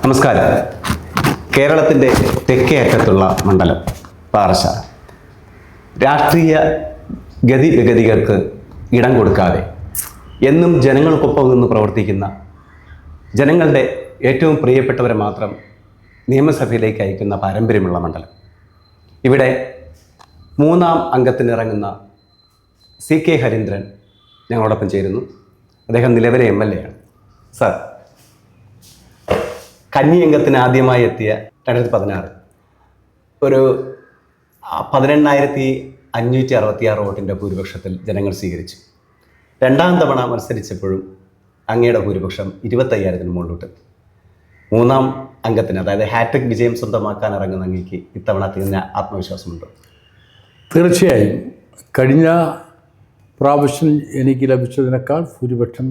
നമസ്കാരം. കേരളത്തിൻ്റെ തെക്കേ അറ്റത്തുള്ള മണ്ഡലം പാറശാല. രാഷ്ട്രീയ ഗതിവിഗതികൾക്ക് ഇടം കൊടുക്കാതെ എന്നും ജനങ്ങൾക്കൊപ്പം നിന്ന് പ്രവർത്തിക്കുന്ന, ജനങ്ങളുടെ ഏറ്റവും പ്രിയപ്പെട്ടവരെ മാത്രം നിയമസഭയിലേക്ക് അയക്കുന്ന പാരമ്പര്യമുള്ള മണ്ഡലം. ഇവിടെ 3-ാം അംഗത്തിനിറങ്ങുന്ന CK ഹരീന്ദ്രൻ ഞങ്ങളോടൊപ്പം ചേരുന്നു. അദ്ദേഹം നിലവിലെ MLA ആണ്. സാർ, കന്നി അംഗത്തിന് ആദ്യമായി എത്തിയ 2016 ഒരു 18,566 വോട്ടിൻ്റെ ഭൂരിപക്ഷത്തിൽ ജനങ്ങൾ സ്വീകരിച്ചു. രണ്ടാം തവണ മത്സരിച്ചപ്പോഴും അങ്ങയുടെ ഭൂരിപക്ഷം 25,000-ന് മുകളിലോട്ടെത്തി. 3-ാം അംഗത്തിന്, അതായത് ഹാട്രിക് വിജയം സ്വന്തമാക്കാൻ ഇറങ്ങുന്ന അങ്ങേക്ക് ഇത്തവണ തികഞ്ഞ ആത്മവിശ്വാസമുണ്ടോ? തീർച്ചയായും കഴിഞ്ഞ പ്രാവശ്യം എനിക്ക് ലഭിച്ചതിനേക്കാൾ ഭൂരിപക്ഷം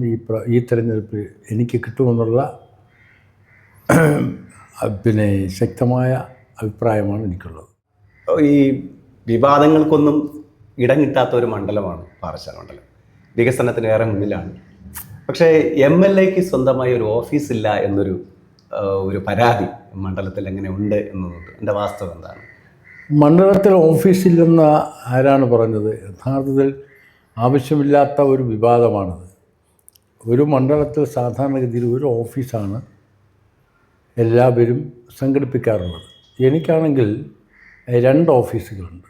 ഈ തെരഞ്ഞെടുപ്പിൽ എനിക്ക് കിട്ടുമെന്നുള്ള ശക്തമായ അഭിപ്രായമാണ് എനിക്കുള്ളത്. ഈ വിവാദങ്ങൾക്കൊന്നും ഇടം കിട്ടാത്ത ഒരു മണ്ഡലമാണ് പാറശാല മണ്ഡലം. വികസനത്തിന് ഏറെ മുന്നിലാണ്. പക്ഷേ MLAക്ക് സ്വന്തമായി ഒരു ഓഫീസില്ല എന്നൊരു പരാതി മണ്ഡലത്തിൽ എങ്ങനെ ഉണ്ട് എന്നുള്ളത് എൻ്റെ വാസ്തവം എന്താണ്? മണ്ഡലത്തിൽ ഓഫീസില്ലെന്ന് ആരാണ് പറഞ്ഞത്? യഥാർത്ഥത്തിൽ ആവശ്യമില്ലാത്ത ഒരു വിവാദമാണത്. ഒരു മണ്ഡലത്തിൽ സാധാരണഗതിയിൽ ഒരു ഓഫീസാണ് എല്ലാവരും സംഘടിപ്പിക്കാറുള്ളത്. എനിക്കാണെങ്കിൽ 2 ഓഫീസുകളുണ്ട്.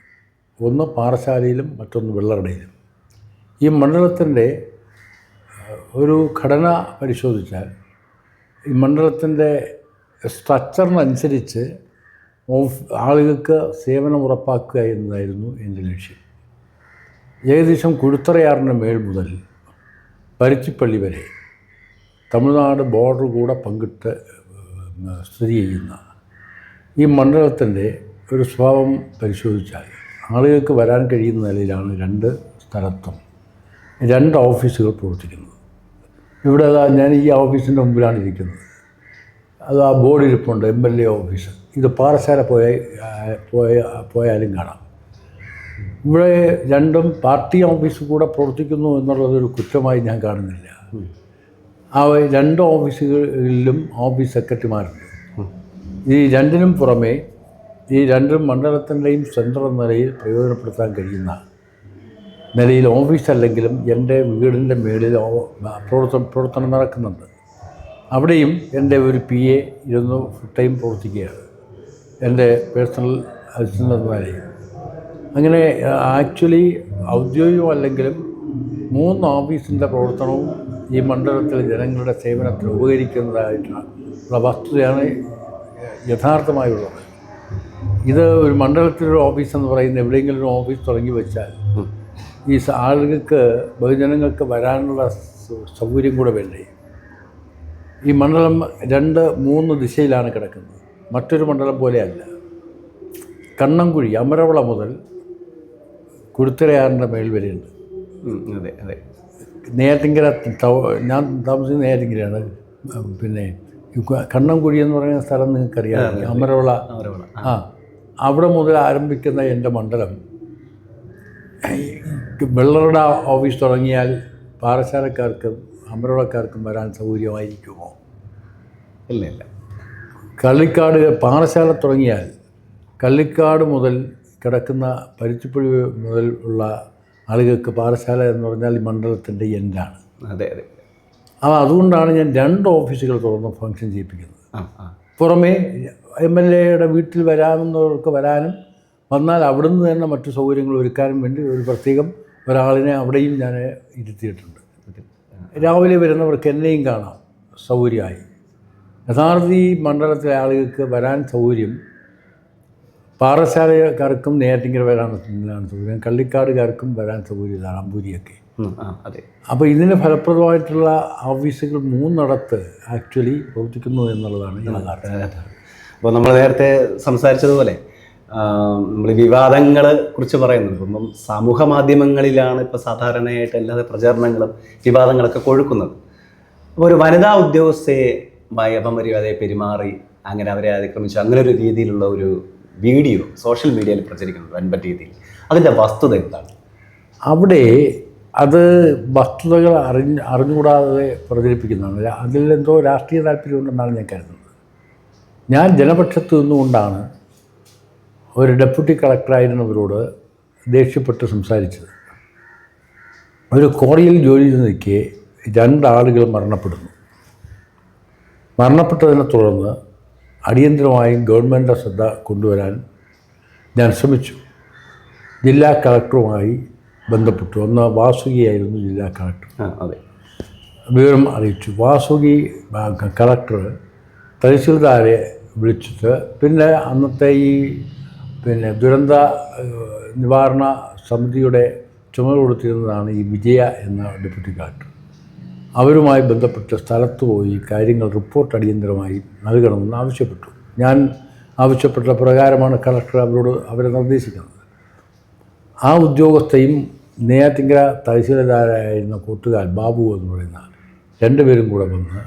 ഒന്ന് പാറശാലയിലും മറ്റൊന്ന് വെള്ളറടയിലും. ഈ മണ്ഡലത്തിൻ്റെ ഒരു ഘടന പരിശോധിച്ചാൽ ഈ മണ്ഡലത്തിൻ്റെ സ്ട്രക്ചറിനനുസരിച്ച് ആളുകൾക്ക് സേവനം ഉറപ്പാക്കുക എന്നതായിരുന്നു എൻ്റെ ലക്ഷ്യം. ഏകദേശം കുഴുത്തറയാറിൻ്റെ മേൽ മുതൽ പരുത്തിപ്പള്ളി വരെ തമിഴ്നാട് ബോർഡർ കൂടെ പങ്കിട്ട് സ്ഥിതി ചെയ്യുന്ന ഈ മണ്ഡലത്തിൻ്റെ ഒരു സ്വഭാവം പരിശോധിച്ചാൽ ആളുകൾക്ക് വരാൻ കഴിയുന്ന നിലയിലാണ് 2 സ്ഥലത്തും 2 ഓഫീസുകൾ പ്രവർത്തിക്കുന്നത്. ഇവിടെ ഞാൻ ഈ ഓഫീസിൻ്റെ മുമ്പിലാണ് ഇരിക്കുന്നത്. അത് ആ ബോർഡ് ഇരിപ്പുണ്ട്, MLA ഓഫീസ്. ഇത് പാറശാല പോയാലും കാണാം. ഇവിടെ 2ഉം പാർട്ടി ഓഫീസ് കൂടെ പ്രവർത്തിക്കുന്നു എന്നുള്ളതൊരു കുറ്റമായി ഞാൻ കാണുന്നില്ല. ആ 2 ഓഫീസുകളിലും ഓഫീസ് സെക്രട്ടറിമാരുണ്ട്. ഈ 2നും പുറമെ ഈ 2 മണ്ഡലത്തിൻ്റെയും സെൻട്രൽ നിലയിൽ പ്രയോജനപ്പെടുത്താൻ കഴിയുന്ന നിലയിൽ ഓഫീസ് അല്ലെങ്കിലും എൻ്റെ വീടിൻ്റെ മേളിൽ പ്രവർത്തനം നടക്കുന്നുണ്ട്. അവിടെയും എൻ്റെ ഒരു PA ഇരുന്ന് ഫുൾ ടൈം പ്രവർത്തിക്കുകയാണ്, എൻ്റെ പേഴ്സണൽ അസിസ്റ്റൻ്റ് എന്ന നിലയിൽ. അങ്ങനെ ആക്ച്വലി ഔദ്യോഗികമല്ലെങ്കിലും 3 ഓഫീസിൻ്റെ പ്രവർത്തനവും ഈ മണ്ഡലത്തിലെ ജനങ്ങളുടെ സേവനത്തിന് ഉപകരിക്കുന്നതായിട്ടുള്ള വസ്തുതയാണ് യഥാർത്ഥമായുള്ളത്. ഇത് ഒരു മണ്ഡലത്തിലൊരു ഓഫീസെന്ന് പറയുന്നത് എവിടെയെങ്കിലും ഒരു ഓഫീസ് തുടങ്ങി വെച്ചാൽ ഈ ആളുകൾക്ക്, ബഹുജനങ്ങൾക്ക് വരാനുള്ള സൗകര്യം കൂടെ വേണ്ടേ? ഈ മണ്ഡലം 2-3 ദിശയിലാണ് കിടക്കുന്നത്. മറ്റൊരു മണ്ഡലം പോലെയല്ല. കണ്ണംകുഴി, അമരവള മുതൽ കുഴുത്തരയാറിൻ്റെ മേൽ വരെയുണ്ട്. അതെ അതെ. നെയ്യാറ്റിൻകര, ഞാൻ താമസിക്കുന്ന നെയ്യാറ്റിൻകരയാണ്. പിന്നെ കണ്ണംകുഴി എന്ന് പറയുന്ന സ്ഥലം നിങ്ങൾക്കറിയാം, അമരവള. അവിടെ മുതൽ ആരംഭിക്കുന്ന എൻ്റെ മണ്ഡലം വെള്ളറട ഓഫീസ് തുടങ്ങിയാൽ പാറശാലക്കാർക്കും അമരവളക്കാർക്കും വരാൻ സൗകര്യമായിരിക്കുമോ? ഇല്ല ഇല്ല. കള്ളിക്കാട്, പാറശാല തുടങ്ങിയാൽ കള്ളിക്കാട് മുതൽ കിടക്കുന്ന പരുത്തിപ്പുഴി മുതൽ ഉള്ള ആളുകൾക്ക് പാറശാല എന്ന് പറഞ്ഞാൽ ഈ മണ്ഡലത്തിൻ്റെ എൻഡാണ്. അതെ അതെ. അതുകൊണ്ടാണ് ഞാൻ 2 ഓഫീസുകൾ തുറന്ന് ഫംഗ്ഷൻ ചെയ്യിപ്പിക്കുന്നത്. പുറമേ MLAയുടെ വീട്ടിൽ വരാവുന്നവർക്ക് വരാനും, വന്നാൽ അവിടുന്ന് തന്നെ മറ്റു സൗകര്യങ്ങൾ ഒരുക്കാനും വേണ്ടി ഒരു പ്രത്യേകം ഒരാളിനെ അവിടെയും ഞാൻ ഇരുത്തിയിട്ടുണ്ട്. രാവിലെ വരുന്നവർക്ക് എന്നെയും കാണാം സൗകര്യമായി. യഥാർത്ഥ ഈ മണ്ഡലത്തിലെ ആളുകൾക്ക് വരാൻ സൗകര്യം പാറശാലക്കാർക്കും നെയ്യാറ്റിൻകര വരാനാണ് സൗകര്യം, കള്ളിക്കാടുകാർക്കും വരാൻ സൗകര്യമാണ്, അമ്പൂരിയൊക്കെ. അതെ. അപ്പോൾ ഇതിന് ഫലപ്രദമായിട്ടുള്ള ഓഫീസുകൾ 3 ആക്ച്വലി പ്രവർത്തിക്കുന്നു എന്നുള്ളതാണ് യാഥാർത്ഥ്യം. അപ്പോൾ നമ്മൾ നേരത്തെ സംസാരിച്ചതുപോലെ നമ്മൾ വിവാദങ്ങളെ കുറിച്ച് പറയുന്നത്, ഇപ്പം സമൂഹ മാധ്യമങ്ങളിലാണ് ഇപ്പോൾ സാധാരണയായിട്ട് എല്ലാ പ്രചാരണങ്ങളും വിവാദങ്ങളൊക്കെ കൊഴുക്കുന്നത്. അപ്പോൾ ഒരു വനിതാ ഉദ്യോഗസ്ഥയെ അപമര്യാദയെ പെരുമാറി, അങ്ങനെ അവരെ അതിക്രമിച്ചു, അങ്ങനെ ഒരു രീതിയിലുള്ള ഒരു വീഡിയോ സോഷ്യൽ മീഡിയയിൽ പ്രചരിക്കുന്നത് വൻപറ്റ രീതിയിൽ, അതിൻ്റെ വസ്തുത എന്താണ്? അവിടെ അത് വസ്തുതകൾ അറിഞ്ഞുകൂടാതെ പ്രചരിപ്പിക്കുന്നതാണ്. അതിലെന്തോ രാഷ്ട്രീയ താല്പര്യമുണ്ടെന്നാണ് ഞാൻ കരുതുന്നത്. ഞാൻ ജനപക്ഷത്ത് നിന്നുകൊണ്ടാണ് ഒരു ഡെപ്യൂട്ടി കളക്ടറായിരുന്നവരോട് ദേഷ്യപ്പെട്ട് സംസാരിച്ചത്. ഒരു ക്വാറിയിൽ ജോലി ചെയ്ത് നിൽക്കെ 2 ആളുകൾ മരണപ്പെടുന്നു. മരണപ്പെട്ടതിനെ തുടർന്ന് അടിയന്തരമായും ഗവൺമെൻറ് ശ്രദ്ധ കൊണ്ടുവരാൻ ഞാൻ ശ്രമിച്ചു. ജില്ലാ കളക്ടറുമായി ബന്ധപ്പെട്ടു. ഒന്ന് വാസുകിയായിരുന്നു ജില്ലാ കളക്ടർ. അതെ, വിവരം അറിയിച്ചു. വാസുകി കളക്ടർ തഹസീൽദാരെ വിളിച്ചിട്ട് പിന്നെ അന്നത്തെ ഈ ദുരന്ത നിവാരണ സമിതിയുടെ ചുമതല കൊടുത്തിരുന്നതാണ് ഈ വിജയ എന്ന ഡെപ്യൂട്ടി കളക്ടർ. അവരുമായി ബന്ധപ്പെട്ട് സ്ഥലത്ത് പോയി കാര്യങ്ങൾ റിപ്പോർട്ട് അടിയന്തരമായി നൽകണമെന്ന് ആവശ്യപ്പെട്ടു. ഞാൻ ആവശ്യപ്പെട്ട പ്രകാരമാണ് കളക്ടർ അവരെ നിർദ്ദേശിക്കുന്നത്. ആ ഉദ്യോഗസ്ഥയും നെയ്യാറ്റിൻകര തഹസീൽദാരായിരുന്ന കൂട്ടുകാരൻ ബാബു എന്ന് പറയുന്ന 2 പേരും കൂടെ വന്ന്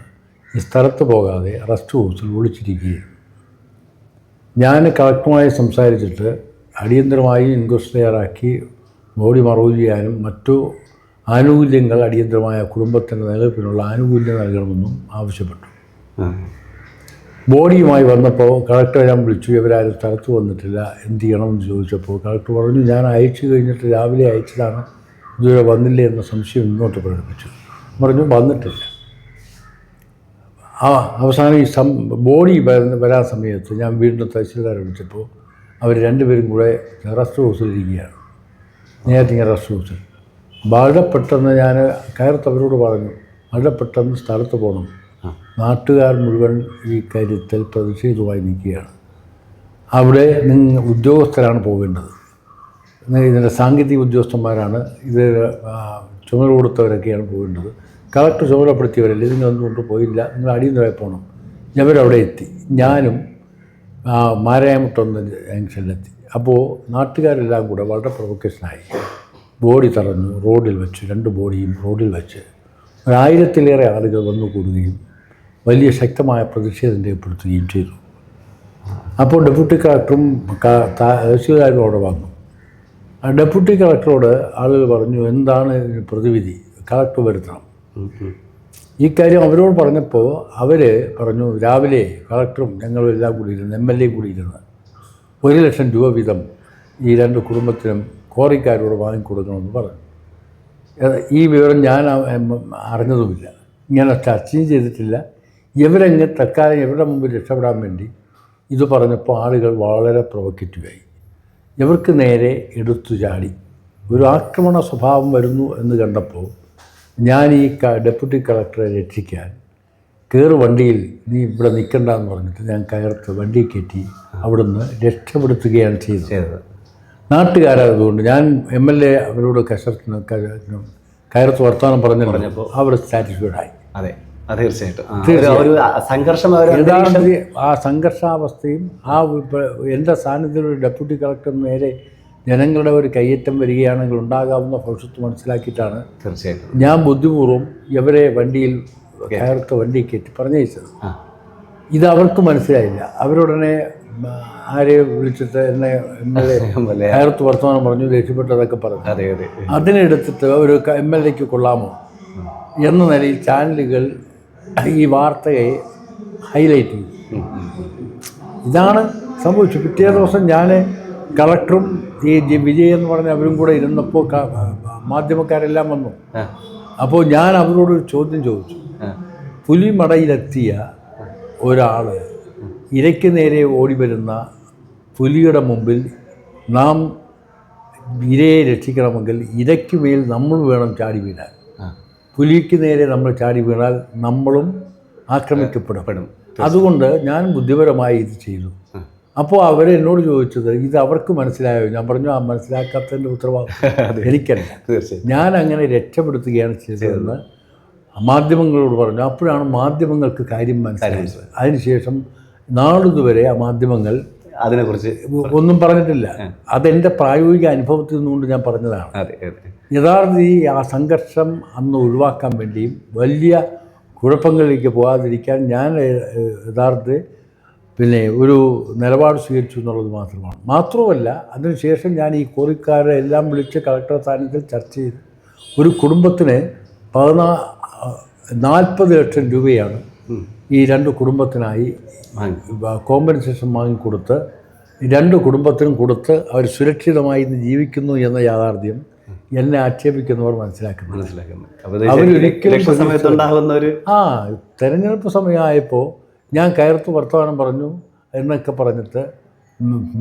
ഈ സ്ഥലത്ത് പോകാതെ റെസ്റ്റ് ഹൗസിൽ ഒളിച്ചിരിക്കുകയാണ്. ഞാൻ കളക്ടറുമായി സംസാരിച്ചിട്ട് അടിയന്തരമായി ഇൻക്വസ്റ്റ് തയ്യാറാക്കി ബോഡി മറവ് ചെയ്യാനും മറ്റു ആനുകൂല്യങ്ങൾ അടിയന്തരമായ കുടുംബത്തിൻ്റെ നിലനിൽപ്പിനുള്ള ആനുകൂല്യം നൽകണമെന്നും ആവശ്യപ്പെട്ടു. ബോഡിയുമായി വന്നപ്പോൾ കളക്ടറെ ഞാൻ വിളിച്ചു. ഇവരാരും സ്ഥലത്ത് വന്നിട്ടില്ല, എന്ത് ചെയ്യണമെന്ന് ചോദിച്ചപ്പോൾ കളക്ടർ പറഞ്ഞു, ഞാൻ അയച്ചു കഴിഞ്ഞിട്ട് രാവിലെ അയച്ചതാണ്, ഇതുവരെ വന്നില്ലേ എന്ന സംശയം മുന്നോട്ട് പ്രകടിപ്പിച്ചു. പറഞ്ഞു വന്നിട്ടില്ല. അവസാനം ഈ ബോഡി വരാൻ സമയത്ത് ഞാൻ വീണ്ടും തഹസീൽദാരെ വിളിച്ചപ്പോൾ അവർ 2 പേരും കൂടെ റെസ്റ്റ് ഹൗസിലിരിക്കുകയാണ്, നെയ്യാറ്റിൻകര റെസ്റ്റ് ഹൗസിൽ. വളരെ പെട്ടെന്ന് ഞാൻ കയറത്തവരോട് പറഞ്ഞു, വളരെ പെട്ടെന്ന് സ്ഥലത്ത് പോകണം, നാട്ടുകാർ മുഴുവൻ ഈ കാര്യത്തിൽ പ്രതിഷേധമായി നിൽക്കുകയാണ്. അവിടെ ഉദ്യോഗസ്ഥരാണ് പോകേണ്ടത്, ഇതിൻ്റെ സാങ്കേതിക ഉദ്യോഗസ്ഥന്മാരാണ്, ഇത് ചുമതല കൊടുത്തവരൊക്കെയാണ് പോകേണ്ടത്. കളക്ടർ ചുമതലപ്പെടുത്തിയവരല്ലേ, ഇതിനൊന്നും പോയില്ല, നിങ്ങൾ അടിയന്തരമായി പോകണം. ഞവരവിടെ എത്തി. ഞാനും മാരായമുട്ടൊന്ന് ജംഗ്ഷനിലെത്തി. അപ്പോൾ നാട്ടുകാരെല്ലാം കൂടെ വളരെ പ്രൊവക്കേഷനായി ബോഡി തടഞ്ഞു. റോഡിൽ വെച്ച് 2 ബോഡിയും റോഡിൽ വെച്ച് 1000-ലേറെ ആളുകൾ വന്നു കൂടുകയും വലിയ ശക്തമായ പ്രതിഷേധം രേഖപ്പെടുത്തുകയും ചെയ്തു. അപ്പോൾ ഡെപ്യൂട്ടി കളക്ടറും തഹസീൽദാരും അവിടെ വന്നു. ആ ഡെപ്യൂട്ടി കളക്ടറോട് ആളുകൾ പറഞ്ഞു, എന്താണ് പ്രതിവിധി, കളക്ടർ വരുത്തണം. ഈ കാര്യം അവരോട് പറഞ്ഞപ്പോൾ അവർ പറഞ്ഞു, രാവിലെ കളക്ടറും ഞങ്ങളും എല്ലാം കൂടി ഇരുന്ന് MLA കൂടി ഇരുന്ന് 1 ലക്ഷം രൂപ വീതം ഈ 2 കുടുംബത്തിനും ക്വാറിക്കാരോട് വാങ്ങിക്കൊടുക്കണമെന്ന് പറഞ്ഞു. ഈ വിവരം ഞാൻ അറിഞ്ഞതുമില്ല, ഇങ്ങനെ ചർച്ചയും ചെയ്തിട്ടില്ല. ഇവരങ്ങ് തൽക്കാലം ഇവരുടെ മുമ്പിൽ രക്ഷപ്പെടാൻ വേണ്ടി ഇത് പറഞ്ഞപ്പോൾ ആളുകൾ വളരെ പ്രൊവക്കേറ്റീവായി. ഇവർക്ക് നേരെ എടുത്തു ചാടി. ഒരു ആക്രമണ സ്വഭാവം വരുന്നു എന്ന് കണ്ടപ്പോൾ ഞാൻ ഈ ഡെപ്യൂട്ടി കളക്ടറെ രക്ഷിക്കാൻ വണ്ടിയിൽ നീ ഇവിടെ നിൽക്കണ്ടെന്ന് പറഞ്ഞിട്ട് ഞാൻ കയർത്ത് വണ്ടി കയറ്റി അവിടുന്ന് രക്ഷപ്പെടുത്തുകയാണ് ചെയ്തത്. നാട്ടുകാരായതുകൊണ്ട് ഞാൻ MLA അവരോട് കയർത്ത് വർത്തമാനം പറഞ്ഞപ്പോൾ അവർ സാറ്റിസ്ഫൈഡായി. അതെ, തീർച്ചയായിട്ടും ഒരു സംഘർഷം യഥാർത്ഥത്തിൽ ആ സംഘർഷാവസ്ഥയും എൻ്റെ സാന്നിധ്യത്തിൽ ഒരു ഡെപ്യൂട്ടി കളക്ടർ നേരെ ജനങ്ങളുടെ ഒരു കയ്യേറ്റം വരികയാണെങ്കിൽ ഉണ്ടാകാവുന്ന ഭവിഷ്യത്ത് മനസ്സിലാക്കിയിട്ടാണ് തീർച്ചയായിട്ടും ഞാൻ ബുദ്ധിപൂർവ്വം ഇവരെ വണ്ടിയിൽ കയർത്ത് വണ്ടി കയറ്റി പറഞ്ഞയച്ചത്. ഇത് അവർക്ക് മനസ്സിലായില്ല. അവരുടനെ ആരെ വിളിച്ചിട്ട് എന്നെ കയർത്ത് വർത്തമാനം പറഞ്ഞു, ദേഷ്യപ്പെട്ടതൊക്കെ പറഞ്ഞു. അതിനെടുത്തിട്ട് ഒരു MLAക്ക് കൊള്ളാമോ എന്ന നിലയിൽ ചാനലുകൾ ഈ വാർത്തയെ ഹൈലൈറ്റ് ചെയ്തു. ഇതാണ് സംഭവിച്ചു. പിറ്റേ ദിവസം ഞാൻ കളക്ടറും ഈ വിജയ് എന്ന് പറഞ്ഞ അവരും കൂടെ ഇരുന്നപ്പോൾ മാധ്യമക്കാരെല്ലാം വന്നു. അപ്പോൾ ഞാൻ അവരോടൊരു ചോദ്യം ചോദിച്ചു. പുലിമടയിലെത്തിയ ഒരാൾ ഇരയ്ക്ക് നേരെ ഓടി വരുന്ന പുലിയുടെ മുമ്പിൽ നാം ഇരയെ രക്ഷിക്കണമെങ്കിൽ ഇരയ്ക്ക് മേൽ നമ്മൾ വേണം ചാടി വീഴാൻ. പുലിക്ക് നേരെ നമ്മൾ ചാടി വീണാൽ നമ്മളും ആക്രമിക്കപ്പെടപ്പെടും. അതുകൊണ്ട് ഞാൻ ബുദ്ധിപരമായി ഇത് ചെയ്തു. അപ്പോൾ അവരെന്നോട് ചോദിച്ചത്, ഇത് അവർക്ക് മനസ്സിലായോ? ഞാൻ പറഞ്ഞു, ആ മനസ്സിലാക്കാത്തതിൻ്റെ ഉത്തരവാദിത്വം എനിക്കല്ല, ഞാൻ അങ്ങനെ രക്ഷപ്പെടുത്തുകയാണ് ചെയ്തതെന്ന് മാധ്യമങ്ങളോട് പറഞ്ഞു. അപ്പോഴാണ് മാധ്യമങ്ങൾക്ക് കാര്യം മനസ്സിലായത്. അതിനുശേഷം നാളിതുവരെ ആ മാധ്യമങ്ങൾ അതിനെക്കുറിച്ച് ഒന്നും പറഞ്ഞിട്ടില്ല. അതെൻ്റെ പ്രായോഗിക അനുഭവത്തിൽ നിന്നുകൊണ്ട് ഞാൻ പറഞ്ഞതാണ്. യഥാർത്ഥത്തിൽ ആ സംഘർഷം അന്ന് ഒഴിവാക്കാൻ വേണ്ടിയും വലിയ കുഴപ്പങ്ങളിലേക്ക് പോകാതിരിക്കാൻ ഞാൻ യഥാർത്ഥത്തിൽ ഒരു നിലപാട് സ്വീകരിച്ചു എന്നുള്ളത് മാത്രമാണ്. മാത്രമല്ല, അതിനുശേഷം ഞാൻ ഈ കോറിക്കാരെ എല്ലാം വിളിച്ച് കളക്ടർ സ്ഥാനത്തിൽ ചർച്ച ചെയ്ത് ഒരു കുടുംബത്തിന് 40 ലക്ഷം രൂപയാണ് ഈ രണ്ട് കുടുംബത്തിനായി കോമ്പൻസേഷൻ വാങ്ങിക്കൊടുത്ത് രണ്ട് കുടുംബത്തിനും കൊടുത്ത് അവർ സുരക്ഷിതമായി ഇന്ന് ജീവിക്കുന്നു എന്ന യാഥാർത്ഥ്യം എന്നെ ആക്ഷേപിക്കുന്നവർ മനസ്സിലാക്കുന്നു. തെരഞ്ഞെടുപ്പ് സമയമായപ്പോൾ ഞാൻ കയർത്ത് വർത്തമാനം പറഞ്ഞു എന്നൊക്കെ പറഞ്ഞിട്ട്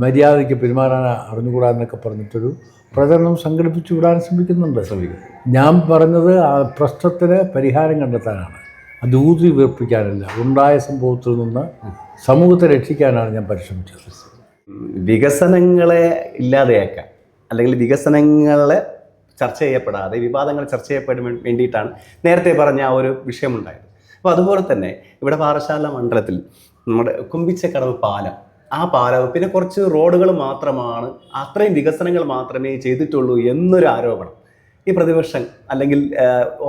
മര്യാദയ്ക്ക് പെരുമാറാൻ അറിഞ്ഞുകൂടാ എന്നൊക്കെ പറഞ്ഞിട്ടൊരു പ്രചരണം സംഘടിപ്പിച്ചു വിടാൻ ശ്രമിക്കുന്നുണ്ട്. ഞാൻ പറഞ്ഞത് ആ പ്രശ്നത്തിന് പരിഹാരം കണ്ടെത്താനാണ്, അത് ഊതി വീർപ്പിക്കാനല്ല. ഉണ്ടായ സംഭവത്തിൽ നിന്ന് സമൂഹത്തെ രക്ഷിക്കാനാണ് ഞാൻ പരിശ്രമിച്ചത്. വികസനങ്ങളെ ഇല്ലാതെയാക്കാൻ അല്ലെങ്കിൽ വികസനങ്ങളെ ചർച്ച ചെയ്യപ്പെടാതെ വിവാദങ്ങൾ ചർച്ച ചെയ്യപ്പെടാൻ വേണ്ടിയിട്ടാണ് നേരത്തെ പറഞ്ഞ ആ ഒരു വിഷയമുണ്ടായത്. അപ്പോൾ അതുപോലെ തന്നെ ഇവിടെ പാറശാല മണ്ഡലത്തിൽ നമ്മുടെ കുമ്പിച്ചക്കടവ് പാലം, ആ പാലം പിന്നെ കുറച്ച് റോഡുകൾ മാത്രമാണ്, അത്രയും വികസനങ്ങൾ മാത്രമേ ചെയ്തിട്ടുള്ളൂ എന്നൊരു ആരോപണം ഈ പ്രതിപക്ഷം അല്ലെങ്കിൽ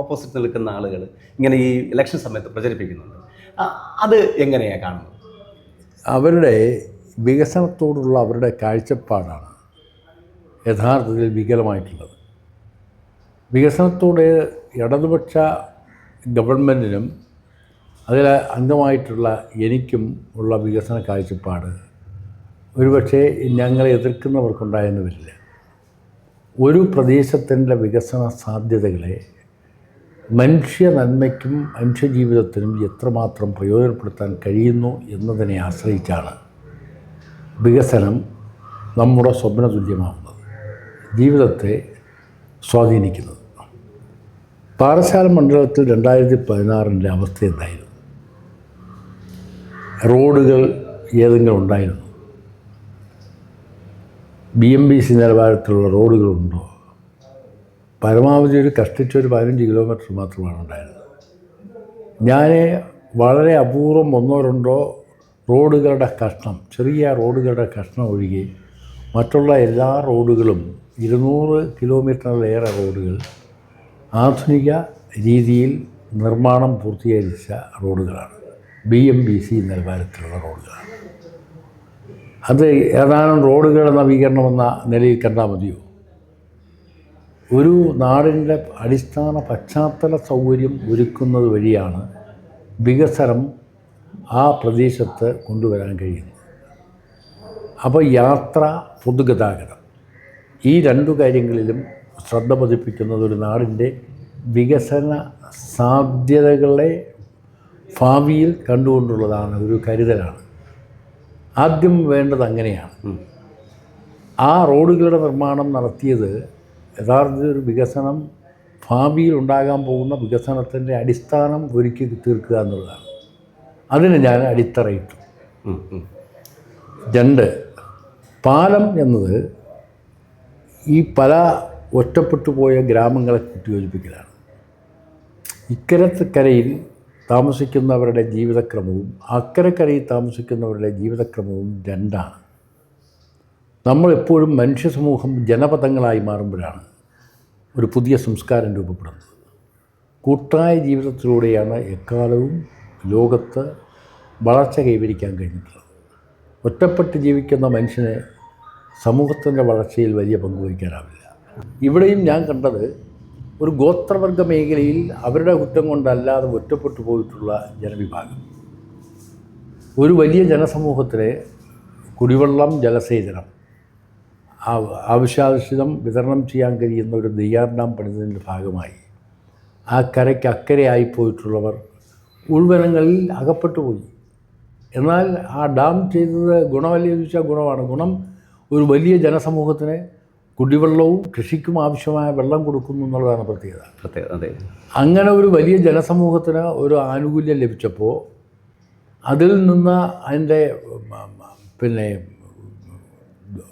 ഓപ്പോസിറ്റ് നിൽക്കുന്ന ആളുകൾ ഇങ്ങനെ ഈ ഇലക്ഷൻ സമയത്ത് പ്രചരിപ്പിക്കുന്നുണ്ട്. അത് എങ്ങനെയാണ് കാണുന്നത്? അവരുടെ വികസനത്തോടുള്ള അവരുടെ കാഴ്ചപ്പാടാണ് യഥാർത്ഥത്തിൽ വികലമായിട്ടുള്ളത്. വികസനത്തോട് ഇടതുപക്ഷ ഗവൺമെൻറ്റിനും അതിൽ അംഗമായിട്ടുള്ള എനിക്കും ഉള്ള വികസന കാഴ്ചപ്പാട് ഒരുപക്ഷെ ഞങ്ങളെ എതിർക്കുന്നവർക്കുണ്ടായെന്ന് വരില്ല. ഒരു പ്രദേശത്തിൻ്റെ വികസന സാധ്യതകളെ മനുഷ്യ നന്മയ്ക്കും മനുഷ്യജീവിതത്തിനും എത്രമാത്രം പ്രയോജനപ്പെടുത്താൻ കഴിയുന്നു എന്നതിനെ ആശ്രയിച്ചാണ് വികസനം നമ്മുടെ സ്വപ്നതുല്യമാവുന്നത്, ജീവിതത്തെ സ്വാധീനിക്കുന്നത്. പാറശാല മണ്ഡലത്തിൽ 2016 അവസ്ഥ എന്തായിരുന്നു? റോഡുകൾ ഏതെങ്കിലും ഉണ്ടായിരുന്നു? BMBC നിലവാരത്തിലുള്ള റോഡുകളുണ്ടോ? പരമാവധി ഒരു കഷ്ടിച്ചൊരു 15 കിലോമീറ്റർ മാത്രമാണ് ഉണ്ടായിരുന്നത്. ഞാൻ വളരെ അപൂർവം 1-2 റോഡുകളുടെ കഷ്ണം, ചെറിയ റോഡുകളുടെ കഷ്ണം ഒഴികെ മറ്റുള്ള എല്ലാ റോഡുകളും 200 കിലോമീറ്ററിലേറെ റോഡുകൾ ആധുനിക രീതിയിൽ നിർമ്മാണം പൂർത്തീകരിച്ച റോഡുകളാണ്, BMBC നിലവാരത്തിലുള്ള റോഡുകളാണ്. അത് ഏതാനും റോഡുകളുടെ നവീകരണം എന്ന നിലയിൽ കണ്ടാൽ മതിയോ? ഒരു നാടിൻ്റെ അടിസ്ഥാന പശ്ചാത്തല സൗകര്യം ഒരുക്കുന്നത് വഴിയാണ് വികസനം ആ പ്രദേശത്ത് കൊണ്ടുവരാൻ കഴിയുന്നത്. അപ്പോൾ യാത്ര, പൊതുഗതാഗതം, ഈ രണ്ടു കാര്യങ്ങളിലും ശ്രദ്ധ പതിപ്പിക്കുന്നത് ഒരു നാടിൻ്റെ വികസന സാധ്യതകളെ ഭാവിയിൽ കണ്ടുകൊണ്ടുള്ളതാണ്, ഒരു കരുതലാണ്. ആദ്യം വേണ്ടത് അങ്ങനെയാണ്. ആ റോഡുകളുടെ നിർമ്മാണം നടത്തിയത് യഥാർത്ഥത്തിൽ ഒരു വികസനം, ഭാവിയിൽ ഉണ്ടാകാൻ പോകുന്ന വികസനത്തിൻ്റെ അടിസ്ഥാനം ഒരുക്കി തീർക്കുക എന്നുള്ളതാണ്. അതിന് ഞാൻ അടിത്തറയിട്ടു. 2, പാലം എന്നത് ഈ പല ഒറ്റപ്പെട്ടു പോയ ഗ്രാമങ്ങളെ കൂട്ടിയോജിപ്പിക്കലാണ്. ഇക്കരക്കരയിൽ താമസിക്കുന്നവരുടെ ജീവിതക്രമവും അക്കരക്കരയിൽ താമസിക്കുന്നവരുടെ ജീവിതക്രമവും 2ആണ്. നമ്മളെപ്പോഴും മനുഷ്യ സമൂഹം ജനപദങ്ങളായി മാറുമ്പോഴാണ് ഒരു പുതിയ സംസ്കാരം രൂപപ്പെടുന്നത്. കൂട്ടായ ജീവിതത്തിലൂടെയാണ് എക്കാലവും ലോകത്ത് വളർച്ച കൈവരിക്കാൻ കഴിഞ്ഞിട്ടുള്ളത്. ഒറ്റപ്പെട്ട് ജീവിക്കുന്ന മനുഷ്യന് സമൂഹത്തിൻ്റെ വളർച്ചയിൽ വലിയ പങ്കുവഹിക്കാനാവില്ല. ഇവിടെയും ഞാൻ കണ്ടത് ഒരു ഗോത്രവർഗ മേഖലയിൽ അവരുടെ കുറ്റം കൊണ്ടല്ലാതെ ഒറ്റപ്പെട്ടു പോയിട്ടുള്ള ജനവിഭാഗം, ഒരു വലിയ ജനസമൂഹത്തിന് കുടിവെള്ളം, ജലസേചനം ആവശ്യാനുസൃതം വിതരണം ചെയ്യാൻ കഴിയുന്ന ഒരു നെയ്യാർ ഡാം പണിതതിൻ്റെ ഭാഗമായി ആ കരയ്ക്ക് അക്കരെയായിപ്പോയിട്ടുള്ളവർ ഉൾവനങ്ങളിൽ അകപ്പെട്ടു പോയി. എന്നാൽ ആ ഡാം ചെയ്തത് ഗുണമല്ലേ ചോദിച്ചാൽ ഗുണമാണ്. ഗുണം ഒരു വലിയ ജനസമൂഹത്തിന് കുടിവെള്ളവും കൃഷിക്കും ആവശ്യമായ വെള്ളം കൊടുക്കുന്നു എന്നുള്ളതാണ് പ്രത്യേകത. അങ്ങനെ ഒരു വലിയ ജനസമൂഹത്തിന് ഒരു ആനുകൂല്യം ലഭിച്ചപ്പോൾ അതിൽ നിന്ന് അതിൻ്റെ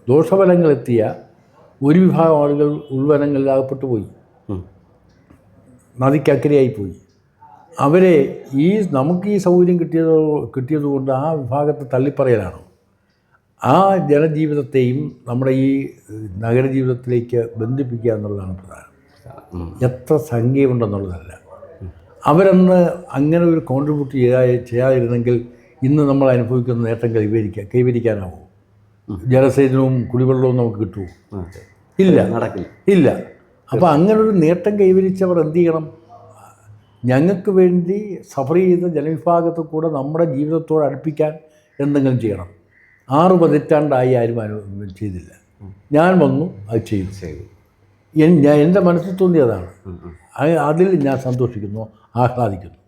ദോഷഫലങ്ങളെത്തിയ ഒരു വിഭാഗം ആളുകൾ ഉൾവനങ്ങളിൽ അകപ്പെട്ടു പോയി, നദിക്കക്കരയായിപ്പോയി. അവരെ നമുക്ക് ഈ സൗകര്യം കിട്ടിയതുകൊണ്ട് ആ വിഭാഗത്തെ തള്ളിപ്പറയലാണോ? ആ ജനജീവിതത്തെയും നമ്മുടെ ഈ നഗരജീവിതത്തിലേക്ക് ബന്ധിപ്പിക്കുക എന്നുള്ളതാണ് പ്രധാനം. എത്ര സംഖ്യയുണ്ടെന്നുള്ളതല്ല. അവരന്ന് അങ്ങനെ ഒരു കോൺട്രിബ്യൂട്ട് ചെയ്യാതിരുന്നെങ്കിൽ ഇന്ന് നമ്മൾ അനുഭവിക്കുന്ന നേട്ടം കൈവരിക്കാനാവും. ജലസേചനവും കുടിവെള്ളവും നമുക്ക് കിട്ടുമോ? ഇല്ല, നടക്കില്ല. അപ്പോൾ അങ്ങനൊരു നേട്ടം കൈവരിച്ചവർ എന്ത് ചെയ്യണം? ഞങ്ങൾക്ക് വേണ്ടി സഫർ ചെയ്ത ജനവിഭാഗത്തെ കൂടെ നമ്മുടെ ജീവിതത്തോട് അടുപ്പിക്കാൻ എന്തെങ്കിലും ചെയ്യണം. 6 പതിറ്റാണ്ടായി ആരും ചെയ്തില്ല. ഞാൻ വന്നു അത് ചെയ്തു. എൻ്റെ മനസ്സിൽ തോന്നിയതാണ്. അതിൽ ഞാൻ സന്തോഷിക്കുന്നു, ആഹ്ലാദിക്കുന്നു.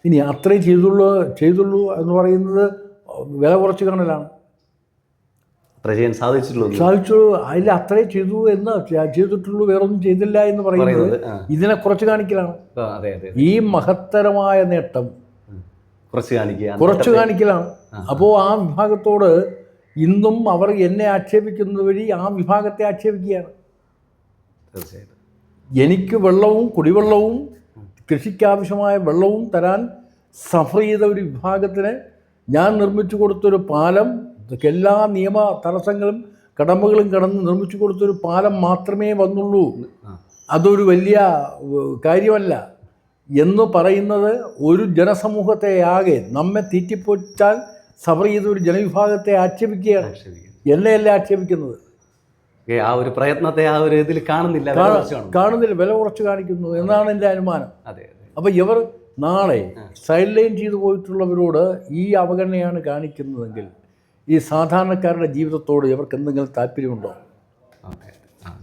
ഇനി അത്രയും ചെയ്തുള്ളൂ എന്ന് പറയുന്നത് വില കുറച്ച് കാണലാണ്. സാധിച്ചുള്ളൂ, അതിൽ അത്രേ ചെയ്തു എന്ന് ചെയ്തിട്ടുള്ളൂ, വേറൊന്നും ചെയ്തില്ല എന്ന് പറയുന്നത് ഇതിനെ കുറച്ച് കാണിക്കലാണ്. ഈ മഹത്തരമായ നേട്ടം കുറച്ച് കാണിക്കലാണ്. അപ്പോൾ ആ വിഭാഗത്തോട് ഇന്നും അവർ എന്നെ ആക്ഷേപിക്കുന്നത് വഴി ആ വിഭാഗത്തെ ആക്ഷേപിക്കുകയാണ്. എനിക്ക് വെള്ളവും കുടിവെള്ളവും കൃഷിക്കാവശ്യമായ വെള്ളവും തരാൻ സഫർ ചെയ്ത ഒരു വിഭാഗത്തിന് ഞാൻ നിർമ്മിച്ചു കൊടുത്തൊരു പാലം, എല്ലാ നിയമ തടസ്സങ്ങളും കടമ്പകളും കടന്ന് നിർമ്മിച്ചു കൊടുത്തൊരു പാലം മാത്രമേ വന്നുള്ളൂ, അതൊരു വലിയ കാര്യമല്ല എന്ന് പറയുന്നത് ഒരു ജനസമൂഹത്തെ ആകെ നമ്മെ തീറ്റിപ്പൊച്ചാൽ സഫർ ചെയ്ത ഒരു ജനവിഭാഗത്തെ ആക്ഷേപിക്കുകയാണ്. എന്നെയല്ല ആക്ഷേപിക്കുന്നത്. ആ ഒരു പ്രയത്നത്തെ ആ ഒരു ഇതിൽ കാണുന്നില്ല, വില കുറച്ച് കാണിക്കുന്നു എന്നാണ് എൻ്റെ അനുമാനം. അപ്പോൾ ഇവർ നാളെ സൈഡ് ലൈൻ ചെയ്തു പോയിട്ടുള്ളവരോട് ഈ അവഗണനയാണ് കാണിക്കുന്നതെങ്കിൽ ഈ സാധാരണക്കാരുടെ ജീവിതത്തോട് ഇവർക്ക് എന്തെങ്കിലും താല്പര്യമുണ്ടോ?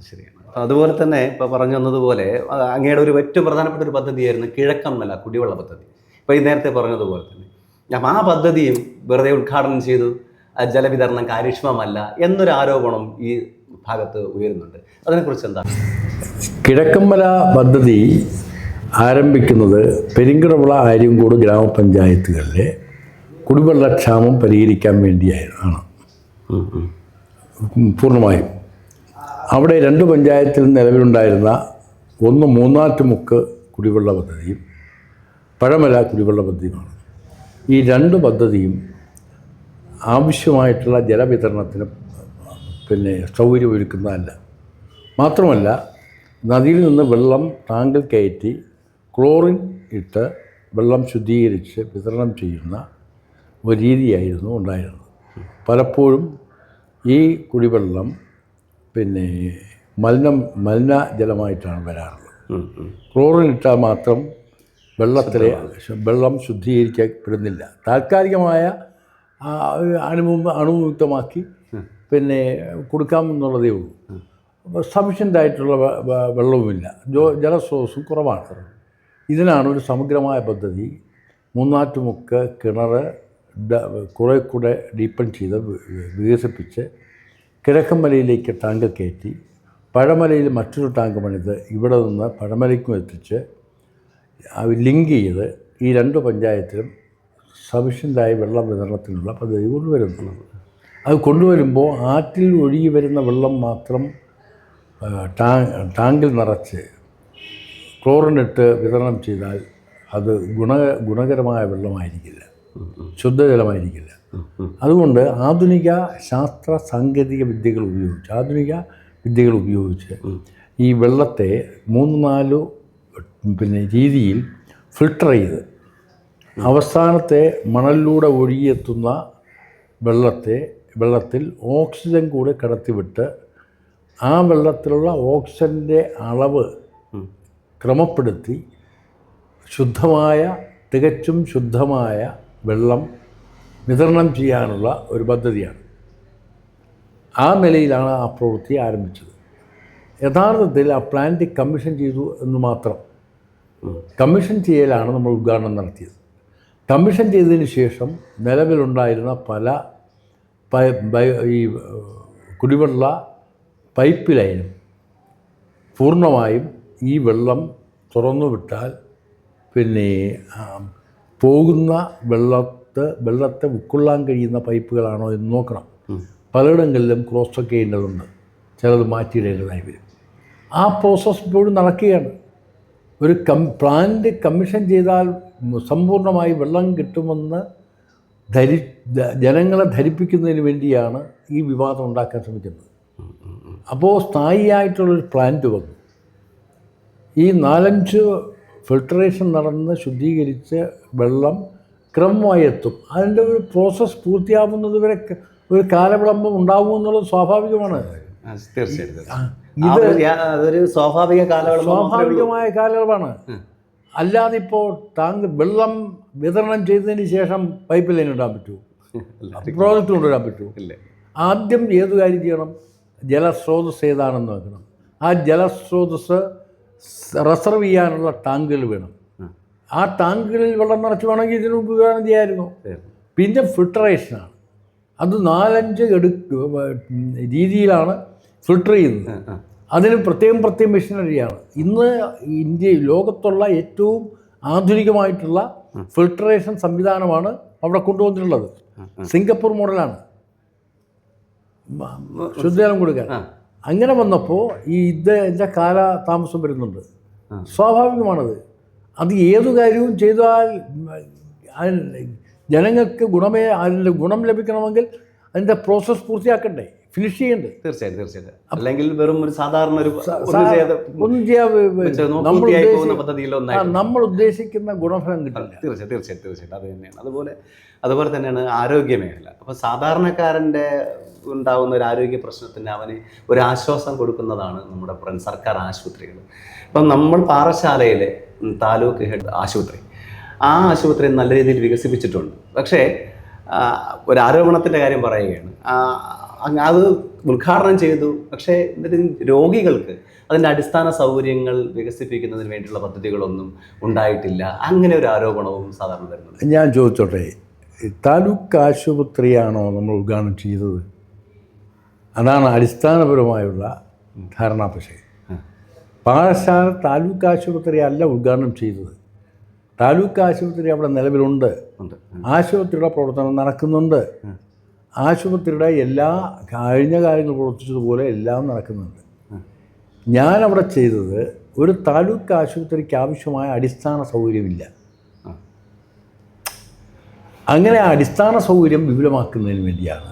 ശരിയാണ്. അതുപോലെ തന്നെ ഇപ്പോൾ പറഞ്ഞു വന്നതുപോലെ അങ്ങയുടെ ഒരു ഏറ്റവും പ്രധാനപ്പെട്ട ഒരു പദ്ധതിയായിരുന്നു കിഴക്കമ്മല കുടിവെള്ള പദ്ധതി. ഇപ്പോൾ ഈ നേരത്തെ പറഞ്ഞതുപോലെ തന്നെ അപ്പം ആ പദ്ധതിയും വെറുതെ ഉദ്ഘാടനം ചെയ്തു, ജലവിതരണം കാര്യക്ഷമമല്ല എന്നൊരു ആരോപണം ഈ ഭാഗത്ത് ഉയരുന്നുണ്ട്. അതിനെക്കുറിച്ച് എന്താണ്? കിഴക്കമ്മല പദ്ധതി ആരംഭിക്കുന്നത് പെരിങ്കടവിള, ആര്യങ്കോട് ഗ്രാമപഞ്ചായത്തുകളിലെ കുടിവെള്ളക്ഷാമം പരിഹരിക്കാൻ വേണ്ടിയാണ് പൂർണ്ണമായും. അവിടെ 2 പഞ്ചായത്തിൽ നിലവിലുണ്ടായിരുന്ന ഒന്ന് മൂന്നാറ്റുമുക്ക് കുടിവെള്ള പദ്ധതിയും പഴമല കുടിവെള്ള പദ്ധതിയുമാണ്. ഈ 2 പദ്ധതിയും ആവശ്യമായിട്ടുള്ള ജലവിതരണത്തിന് സൗകര്യമൊരുക്കുന്നതല്ല. മാത്രമല്ല നദിയിൽ നിന്ന് വെള്ളം ടാങ്കിൽ കയറ്റി ക്ലോറിൻ ഇട്ട് വെള്ളം ശുദ്ധീകരിച്ച് വിതരണം ചെയ്യുന്ന ഒരു രീതിയായിരുന്നു ഉണ്ടായിരുന്നത്. പലപ്പോഴും ഈ കുടിവെള്ളം മലിനജലമായിട്ടാണ് വരാറുള്ളത്. ക്ലോറിൻ ഇട്ടാൽ മാത്രം വെള്ളം ശുദ്ധീകരിക്കപ്പെടുന്നില്ല. താൽക്കാലികമായ അണുമുക്തമാക്കി കൊടുക്കാമെന്നുള്ളതേ ഉള്ളൂ. സഫീഷ്യൻ്റായിട്ടുള്ള വെള്ളവുമില്ല, ജലസ്രോതസ്സും കുറവാണ്. ഇതിനാണ് ഒരു സമഗ്രമായ പദ്ധതി. മൂന്നാറ്റുമുക്ക് കിണർ കുറേ കൂടെ ഡീപ്പൺ ചെയ്ത് വികസിപ്പിച്ച് കിഴക്കമ്മലയിലേക്ക് ടാങ്ക് കയറ്റി പഴമലയിൽ മറ്റൊരു ടാങ്ക് പണിത് ഇവിടെ നിന്ന് പഴമലയ്ക്കും എത്തിച്ച് ലിങ്ക് ചെയ്ത് ഈ 2 പഞ്ചായത്തിലും സഫീഷ്യൻ്റായ വെള്ളം വിതരണത്തിനുള്ള പദ്ധതി കൊണ്ടുവരുന്നത്. അത് കൊണ്ടുവരുമ്പോൾ ആറ്റിൽ ഒഴുകി വരുന്ന വെള്ളം മാത്രം ടാങ്കിൽ നിറച്ച് ക്ലോറിനിട്ട് വിതരണം ചെയ്താൽ അത് ഗുണകരമായ വെള്ളമായിരിക്കില്ല, ശുദ്ധജലമായിരിക്കില്ല. അതുകൊണ്ട് ആധുനിക ശാസ്ത്ര സാങ്കേതിക വിദ്യകൾ ഉപയോഗിച്ച് ഈ വെള്ളത്തെ 3-4 രീതിയിൽ ഫിൽട്ടർ ചെയ്ത് അവസാനത്തെ മണലിലൂടെ ഒഴുകിയെത്തുന്ന വെള്ളത്തിൽ ഓക്സിജൻ കൂടെ കടത്തിവിട്ട് ആ വെള്ളത്തിലുള്ള ഓക്സിജൻ്റെ അളവ് ക്രമപ്പെടുത്തി തികച്ചും ശുദ്ധമായ വെള്ളം വിതരണം ചെയ്യാനുള്ള ഒരു പദ്ധതിയാണ്. ആ നിലയിലാണ് ആ പ്രവൃത്തി ആരംഭിച്ചത്. യഥാർത്ഥത്തിൽ ആ പ്ലാന്റ് കമ്മീഷൻ ചെയ്തു എന്ന് മാത്രം. കമ്മീഷൻ ചെയ്യലാണ് നമ്മൾ ഉദ്ഘാടനം നടത്തിയത്. കമ്മീഷൻ ചെയ്തതിന് ശേഷം നിലവിലുണ്ടായിരുന്ന പല ഈ കുടിവെള്ള പൈപ്പ് ലൈനും പൂർണ്ണമായും ഈ വെള്ളം തുറന്നു വിട്ടാൽ പോകുന്ന വെള്ളത്തെ ഉൾക്കൊള്ളാൻ കഴിയുന്ന പൈപ്പുകളാണോ എന്ന് നോക്കണം. പലയിടങ്ങളിലും ക്രോസ് ചെക്ക് ചെയ്യേണ്ടതുണ്ട്, ചിലത് മാറ്റിയിടേണ്ടതായി വരും. ആ പ്രോസസ്സ് ഇപ്പോഴും നടക്കുകയാണ്. ഒരു പ്ലാന്റ് കമ്മീഷൻ ചെയ്താൽ സമ്പൂർണ്ണമായി വെള്ളം കിട്ടുമെന്ന് ജനങ്ങളെ ധരിപ്പിക്കുന്നതിന് വേണ്ടിയാണ് ഈ വിവാദം ഉണ്ടാക്കാൻ ശ്രമിക്കുന്നത്. അപ്പോൾ സ്ഥായിയായിട്ടുള്ളൊരു പ്ലാന്റ് വന്നു. ഈ 4-5 ഫിൽട്ടറേഷൻ നടന്ന് ശുദ്ധീകരിച്ച് വെള്ളം ക്രമമായി എത്തും. അതിൻ്റെ ഒരു പ്രോസസ്സ് പൂർത്തിയാവുന്നത് വരെ ഒരു കാലവിളംബം ഉണ്ടാകുമെന്നുള്ളത് സ്വാഭാവികമാണ്. തീർച്ചയായിട്ടും അതൊരു സ്വാഭാവികമായ കാലയളവാണ്. അല്ലാതെ ഇപ്പോൾ ടാങ്ക് വെള്ളം വിതരണം ചെയ്തതിന് ശേഷം പൈപ്പ് ലൈൻ ഇടാൻ പറ്റുമോ? പ്രോജക്റ്റ് കൊണ്ടുവരാൻ പറ്റുമോ? ഇല്ല. ആദ്യം ഏത് കാര്യം ചെയ്യണം? ജലസ്രോതസ് ഏതാണെന്ന് നോക്കണം. ആ ജലസ്രോതസ് റിസർവ് ചെയ്യാനുള്ള ടാങ്കുകൾ വേണം. ആ ടാങ്കുകളിൽ വെള്ളം നിറച്ച് വേണമെങ്കിൽ ഇതിനു മുമ്പ് വേണം ചെയ്യായിരുന്നു. പിന്നെ ഫിൽട്ടറേഷനാണ്. അത് 4-5 രീതിയിലാണ് ഫിൽട്ടർ ചെയ്യുന്നത്. അതിന് പ്രത്യേകം മെഷീനറിയാണ്. ഇന്ന് ലോകത്തുള്ള ഏറ്റവും ആധുനികമായിട്ടുള്ള ഫിൽട്ടറേഷൻ സംവിധാനമാണ് അവിടെ കൊണ്ടുവന്നിട്ടുള്ളത്. സിംഗപ്പൂർ മോഡലാണ് ശുദ്ധജലം കൊടുക്കാൻ. അങ്ങനെ വന്നപ്പോൾ ഇതിൻ്റെ കാലതാമസം വരുന്നുണ്ട്. സ്വാഭാവികമാണത്. അത് ഏതു കാര്യവും ചെയ്താൽ ജനങ്ങൾക്ക് അതിൻ്റെ ഗുണം ലഭിക്കണമെങ്കിൽ അതിൻ്റെ പ്രോസസ്സ് പൂർത്തിയാക്കണ്ടേ, ഫിനിഷ് ചെയ്യണ്ടേ? തീർച്ചയായിട്ടും. അല്ലെങ്കിൽ വെറും ഒരു സാധാരണ നമ്മൾ ഉദ്ദേശിക്കുന്ന ഗുണഫലം കിട്ടില്ല. തീർച്ചയായിട്ടും അത് തന്നെയാണ്. അതുപോലെ തന്നെയാണ് ആരോഗ്യ മേഖല. അപ്പോൾ സാധാരണക്കാരൻ്റെ ഉണ്ടാകുന്ന ഒരു ആരോഗ്യ പ്രശ്നത്തിന് അവന് ഒരു ആശ്വാസം കൊടുക്കുന്നതാണ് നമ്മുടെ സർക്കാർ ആശുപത്രികൾ. ഇപ്പം നമ്മൾ പാറശാലയിലെ താലൂക്ക് ഹെഡ് ആശുപത്രി, ആ ആശുപത്രി നല്ല രീതിയിൽ വികസിപ്പിച്ചിട്ടുണ്ട്. പക്ഷേ ഒരു ആരോപണത്തിൻ്റെ കാര്യം പറയുകയാണ്, അത് ഉദ്ഘാടനം ചെയ്തു. പക്ഷേ രോഗികൾക്ക് അതിൻ്റെ അടിസ്ഥാന സൗകര്യങ്ങൾ വികസിപ്പിക്കുന്നതിന് വേണ്ടിയുള്ള പദ്ധതികളൊന്നും ഉണ്ടായിട്ടില്ല. അങ്ങനെ ഒരു ആരോപണവും സാധാരണ വരുന്നുണ്ട്. ഞാൻ ചോദിച്ചോട്ടെ, താലൂക്ക് ആശുപത്രിയാണോ നമ്മൾ ഉദ്ഘാടനം ചെയ്തത്? അതാണ് അടിസ്ഥാനപരമായുള്ള ധാരണ. പക്ഷേ പാറശാല താലൂക്ക് ആശുപത്രി അല്ല ഉദ്ഘാടനം ചെയ്തത്. താലൂക്ക് ആശുപത്രി അവിടെ നിലവിലുണ്ട്. ആശുപത്രിയുടെ പ്രവർത്തനം നടക്കുന്നുണ്ട്. ആശുപത്രിയുടെ എല്ലാ കഴിഞ്ഞ കാര്യങ്ങൾ പ്രവർത്തിച്ചതുപോലെ എല്ലാം നടക്കുന്നുണ്ട്. ഞാനവിടെ ചെയ്തത് ഒരു താലൂക്ക് ആശുപത്രിക്ക് ആവശ്യമായ അടിസ്ഥാന സൗകര്യമില്ല. അങ്ങനെ അടിസ്ഥാന സൗകര്യം വിപുലമാക്കുന്നതിന് വേണ്ടിയാണ്